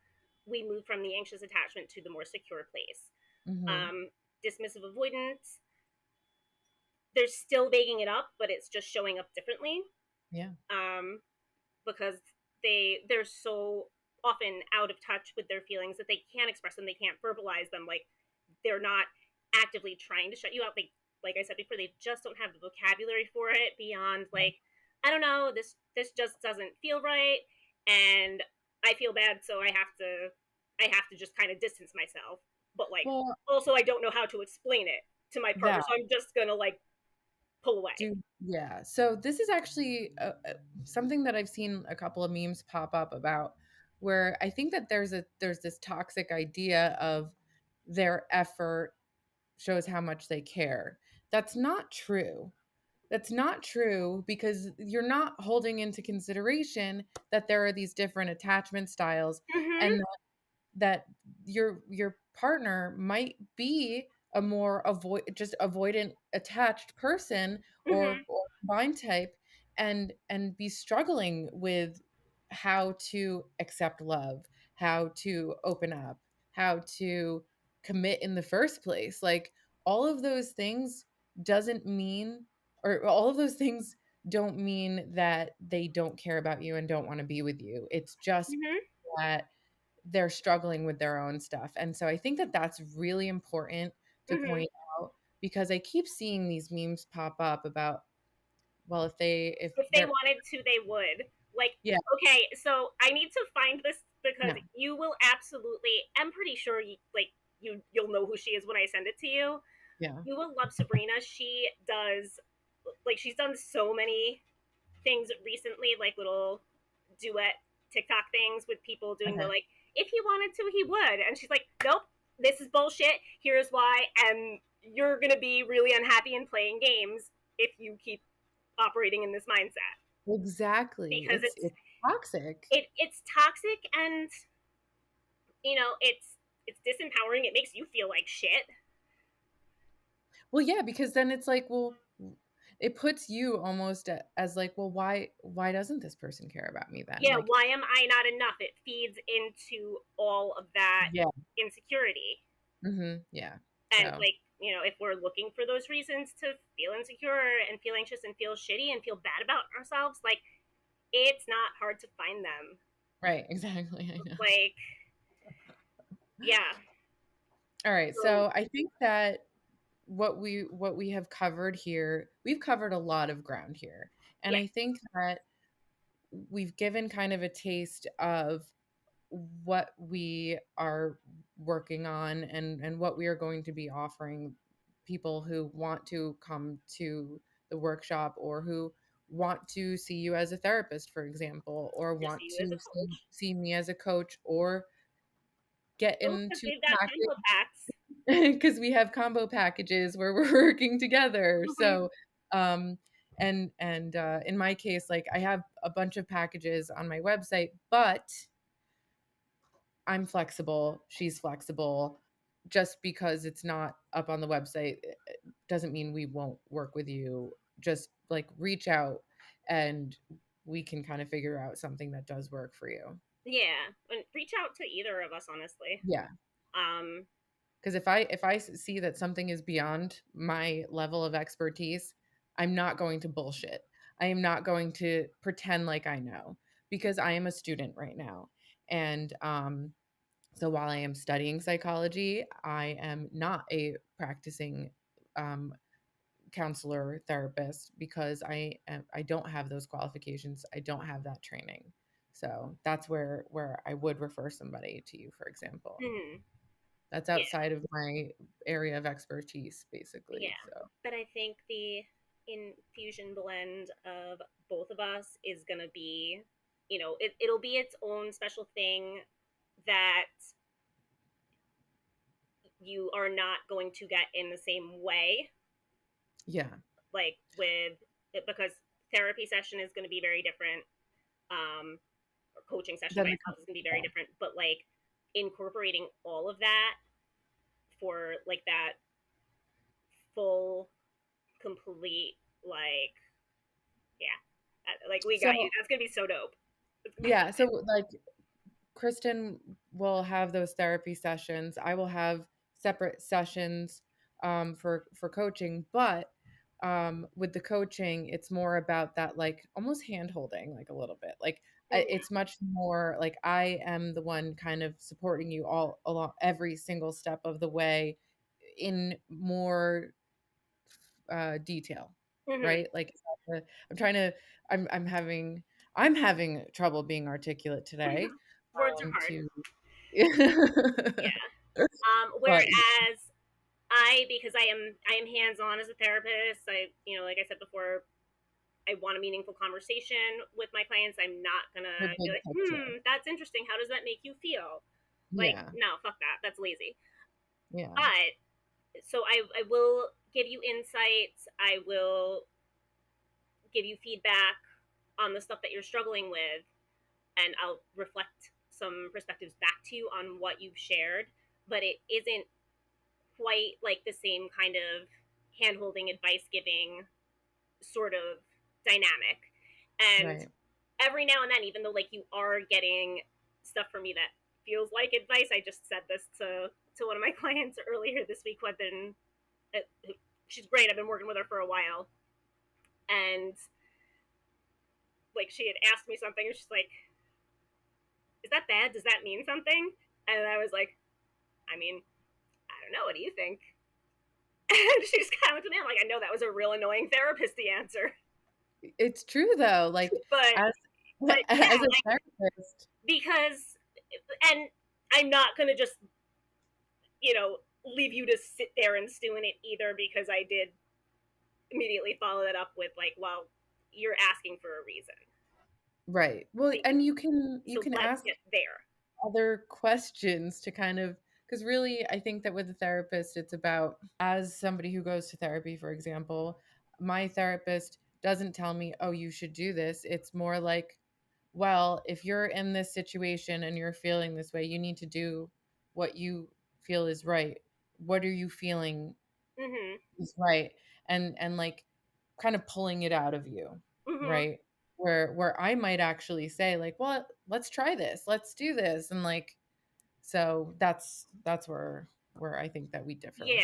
we move from the anxious attachment to the more secure place. Hmm. Um. Dismissive avoidance. They're still baking it up, but it's just showing up differently. Yeah. Um. Because they're so often out of touch with their feelings that they can't express them, they can't verbalize them. Like, they're not actively trying to shut you out. They, like I said before, they just don't have the vocabulary for it beyond like, I don't know, this just doesn't feel right, and I feel bad, so I have to just kind of distance myself. But like, Well, also I don't know how to explain it to my partner, that so I'm just gonna like pull away. do yeah. So this is actually something that I've seen a couple of memes pop up about, where I think that there's this toxic idea of their effort shows how much they care. That's not true. That's not true because you're not holding into consideration that there are these different attachment styles Mhm. and that your partner might be a more avoidant attached person Mhm. or combined type and be struggling with how to accept love, how to open up, how to commit in the first place. Like all of those things doesn't mean or all of those things don't mean that they don't care about you and don't want to be with you. It's just Mhm. that they're struggling with their own stuff. And so I think that that's really important to Mhm. point out because I keep seeing these memes pop up about, well, if If they they're, wanted to, they would. Like, yeah, okay, so I need to find this because no, you will absolutely. I'm pretty sure you'll know who she is when I send it to you. yeah, You will love Sabrina. She does like she's done so many things recently, like little duet TikTok things with people doing the okay, like, if he wanted to, he would. And she's like, nope, this is bullshit. Here's why. And you're going to be really unhappy in playing games if you keep operating in this mindset exactly. because It's toxic. it's toxic and it's disempowering. It makes you feel like shit. Well, yeah, because then it's like, well, it puts you almost as like, well, why doesn't this person care about me then? Yeah, Like, why am I not enough? It feeds into all of that yeah, insecurity. yeah. And So like, if we're looking for those reasons to feel insecure and feel anxious and feel shitty and feel bad about ourselves, like it's not hard to find them. right, exactly. I know. Like, yeah. All right, So, so I think that what we have covered here, we've covered a lot of ground here. And yeah. I think that we've given kind of a taste of what we are working on and what we are going to be offering people who want to come to the workshop or who want to see you as a therapist, for example, or Just want see you as a to coach. see me as a coach or get Oh, because into they've got combo packs. because we have combo packages where we're working together. Mhm. So, in my case, like I have a bunch of packages on my website, but I'm flexible. She's flexible. Just because it's not up on the website doesn't mean we won't work with you. Just like reach out and we can kind of figure out something that does work for you. Yeah, and reach out to either of us, honestly. Yeah. Um, Because if I see that something is beyond my level of expertise, I'm not going to bullshit. I am not going to pretend like I know because I am a student right now. And so while I am studying psychology, I am not a practicing um, counselor therapist because I don't have those qualifications. I don't have that training. So that's where I would refer somebody to you, for example. hmm, That's yeah, outside of my area of expertise, basically, yeah. so But I think the infusion blend of both of us is gonna be, it'll be its own special thing that you are not going to get in the same way, yeah. like with because therapy session is going to be very different. Or coaching session Then by the itself is going to be very yeah. different, but like incorporating all of that for like that full, complete, like, yeah, like we got you. So, That's going to be so dope. It's going to be so yeah, so, like, Kristin will have those therapy sessions. I will have separate sessions for coaching, but with the coaching, it's more about that like almost hand holding, like a little bit. Like good. it's much more like I am the one kind of supporting you all along every single step of the way in more detail, Mm-hmm. right? Like I'm trying to I'm having trouble being articulate today. Words are hard. To Yeah. but Whereas because I am hands on as a therapist. Like I said before, I want a meaningful conversation with my clients. I'm not the gonna be big like, picture. that's interesting. How does that make you feel? Like, Yeah. no, fuck that. That's lazy. Yeah. But So I will give you insights. I will give you feedback on the stuff that you're struggling with, and I'll reflect some perspectives back to you on what you've shared. But it isn't quite like the same kind of hand holding, advice giving sort of dynamic. And Right. every now and then, even though like you are getting stuff from me that feels like advice, I just said this to one of my clients earlier this week who I've been uh, she's great. I've been working with her for a while, and like she had asked me something, and she's like, "Is that bad? Does that mean something?" And I was like, "I mean, I don't know. What do you think?" And she just kind of looked at me. I'm like, "I know that was a real annoying therapist answer, It's true though. Like but as yeah, as a like therapist, because and I'm not gonna just leave you to sit there and stew in it either, because I did immediately follow that up with like, well, you're asking for a reason, right. Well, and you so can let's ask get there. other questions to kind of, because really I think that with a therapist it's about, as somebody who goes to therapy, for example, my therapist doesn't tell me, oh, you should do this. It's more like, well, if you're in this situation and you're feeling this way, you need to do what you feel is right. What are you feeling Mhm. is right? And like kind of pulling it out of you, Mhm. right? Where I might actually say like, well, let's try this, let's do this, and like, so that's where I think that we differ. Yeah.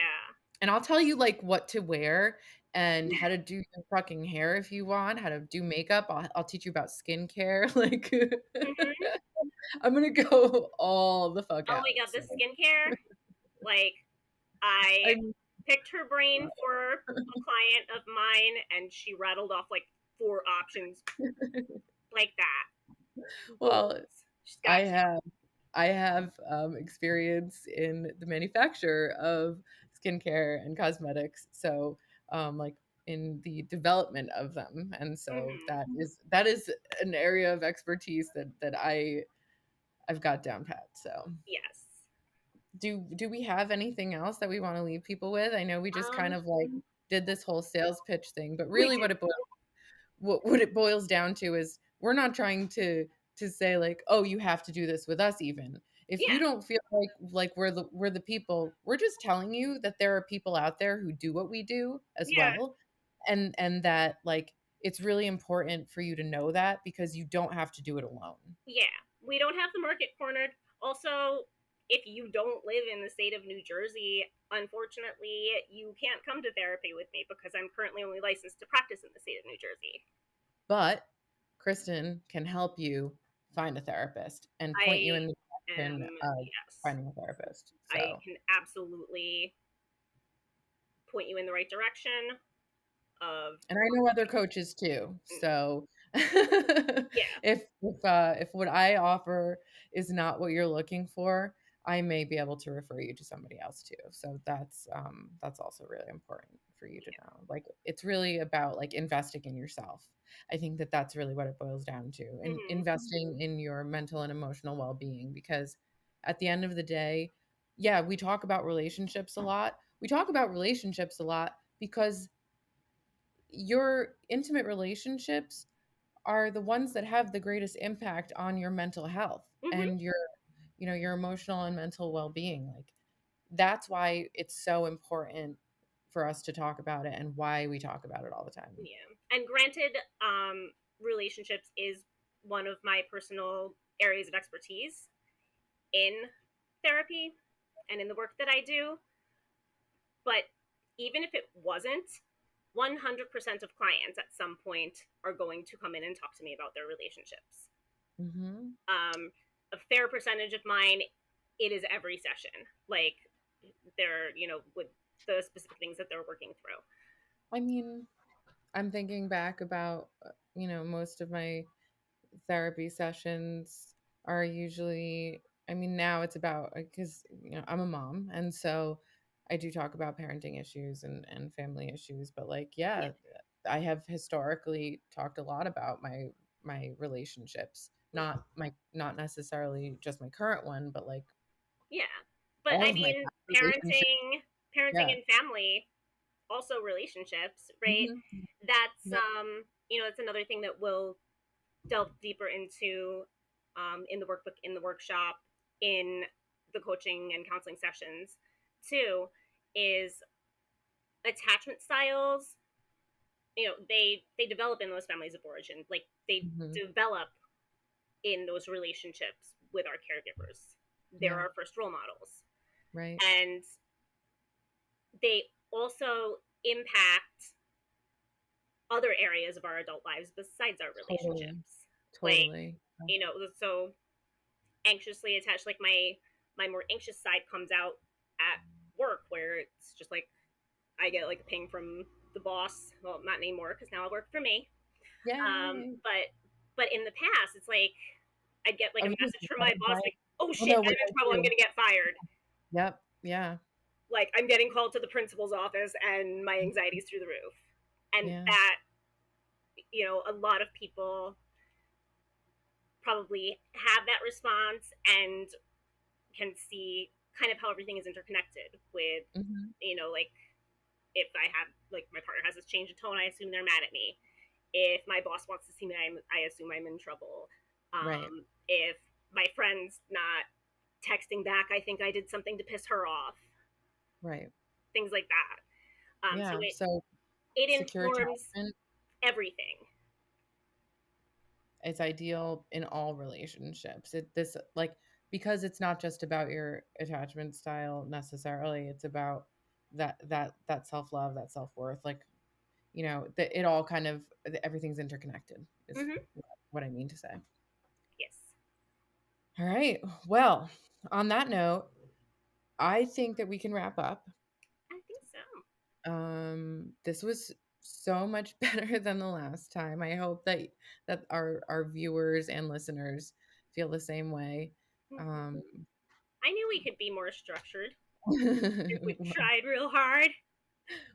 And I'll tell you like what to wear and how to do your fucking hair if you want, how to do makeup. I'll teach you about skincare. Like Mhm. I'm gonna go all the fuck Oh my out. god, So this skincare, like I I'm picked her brain for a client of mine, and she rattled off like four options like that. well, Bulls. She's I got you. have I have experience in the manufacture of skincare and cosmetics, so like in the development of them, and so Mhm. that is an area of expertise that I've got down pat. So Yes. do we have anything else that we want to leave people with? I know we just kind Um, of like did this whole sales pitch thing, but we really did. what it boils down to is we're not trying to say like, oh, you have to do this with us. Even if you Yeah. don't feel like we're the people, we're just telling you that there are people out there who do what we do as Yeah. well, and that like it's really important for you to know that, because you don't have to do it alone. Yeah. We don't have the market cornered. Also, if you don't live in the state of New Jersey, unfortunately, you can't come to therapy with me because I'm currently only licensed to practice in the state of New Jersey. But Kristen can help you find a therapist and point you I in the direction am, of yes, finding a therapist. I So, can absolutely point you in the right direction of, and I know other coaches too. So yeah. if what I offer is not what you're looking for, I may be able to refer you to somebody else too. So that's also really important for you to know. Like it's really about like investing in yourself. I think that that's really what it boils down to, and Hmm. investing in your mental and emotional well-being, because at the end of the day, yeah, we talk about relationships a lot. We talk about relationships a lot because your intimate relationships are the ones that have the greatest impact on your mental health Hmm. and your, your emotional and mental well-being. Like that's why it's so important for us to talk about it, and why we talk about it all the time. Yeah. And granted, relationships is one of my personal areas of expertise in therapy and in the work that I do. But even if it wasn't, 100% of clients at some point are going to come in and talk to me about their relationships. Hmm. A fair percentage of mine, it is every session. Like they're, with the specific things that they're working through. I mean, I'm thinking back about, most of my therapy sessions are usually, I mean, now it's about, because I'm a mom, and so I do talk about parenting issues and family issues, but like, Yeah. yeah, I have historically talked a lot about my relationships, not necessarily just my current one, but like Yeah. But all I of my mean, past relationships. parenting. parenting Yeah. and family, also relationships, right? Mm-hmm. That's Yep. it's another thing that we'll delve deeper into in the workbook, in the workshop, in the coaching and counseling sessions too, is attachment styles. They develop in those families of origin, like they Mm-hmm. develop in those relationships with our caregivers. They're Yeah. our first role models, Right. and they also impact other areas of our adult lives besides our Totally. relationships. Like, Totally. so anxiously attached, like my more anxious side comes out at work, where it's just like I get like a ping from the boss. Well, not anymore because now I work for me. Yay. But in the past, it's like I'd get like Oh, a you message from my said, boss, right? like, "Oh Oh shit, no, I'm with in that trouble. I'm too. gonna get fired." Yep. Yeah. Like I'm getting called to the principal's office, and my anxiety's through the roof. And Yeah. that, a lot of people probably have that response and can see kind of how everything is interconnected with, Mm-hmm. like if I have, like, my partner has this change of tone, I assume they're mad at me. If my boss wants to see me, I assume I'm in trouble. Right. If my friend's not texting back, I think I did something to piss her off. Right. Things like that. So Yeah. So it secure informs attachment everything. is ideal in all relationships. This like because it's not just about your attachment style necessarily. It's about that self-love, that self-worth. Like, that it all kind of everything's interconnected is Mm-hmm. what I mean to say. Yes, All right. Well, on that note, I think that we can wrap up. I think so. This was so much better than the last time. I hope that our viewers and listeners feel the same way. Mm-hmm. Um, I knew we could be more structured if we tried real hard.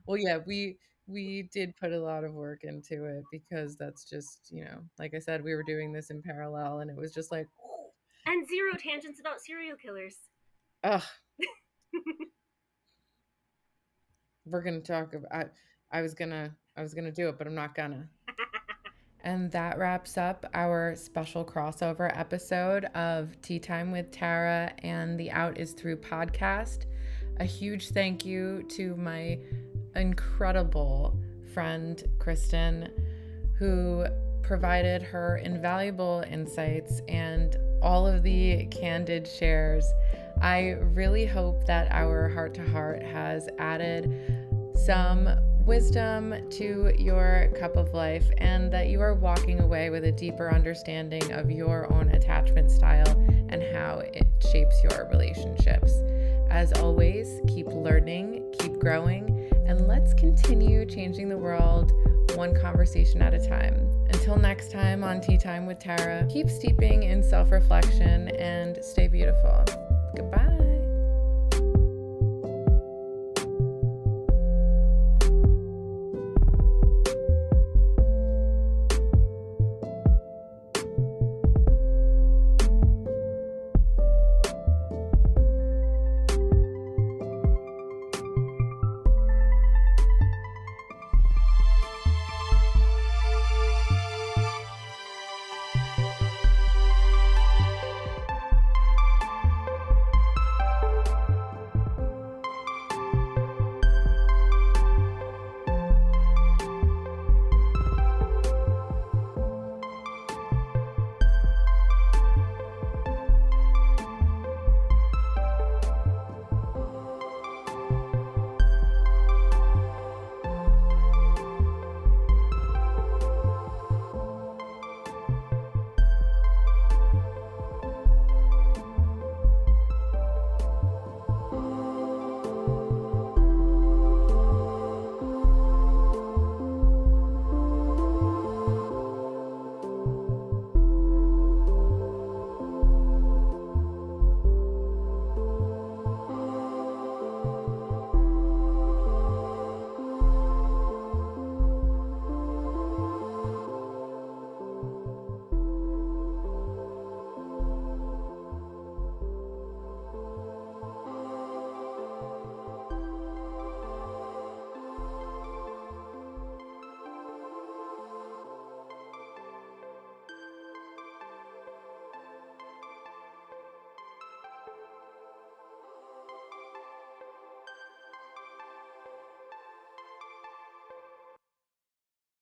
well, yeah, we did put a lot of work into it because that's just, like I said, we were doing this in parallel, and it was just like, And zero tangents about serial killers. ugh, we're gonna talk about. I was gonna do it, but I'm not gonna. And that wraps up our special crossover episode of Tea Time with Tara and the Out Is Through podcast. A huge thank you to my incredible friend, Kristin, who provided her invaluable insights and all of the candid shares. I really hope that our heart to heart has added some wisdom to your cup of life and that you are walking away with a deeper understanding of your own attachment style and how it shapes your relationships. As always, keep learning, keep growing, and let's continue changing the world one conversation at a time. Until next time on Tea Time with Tara, keep steeping in self-reflection and stay beautiful.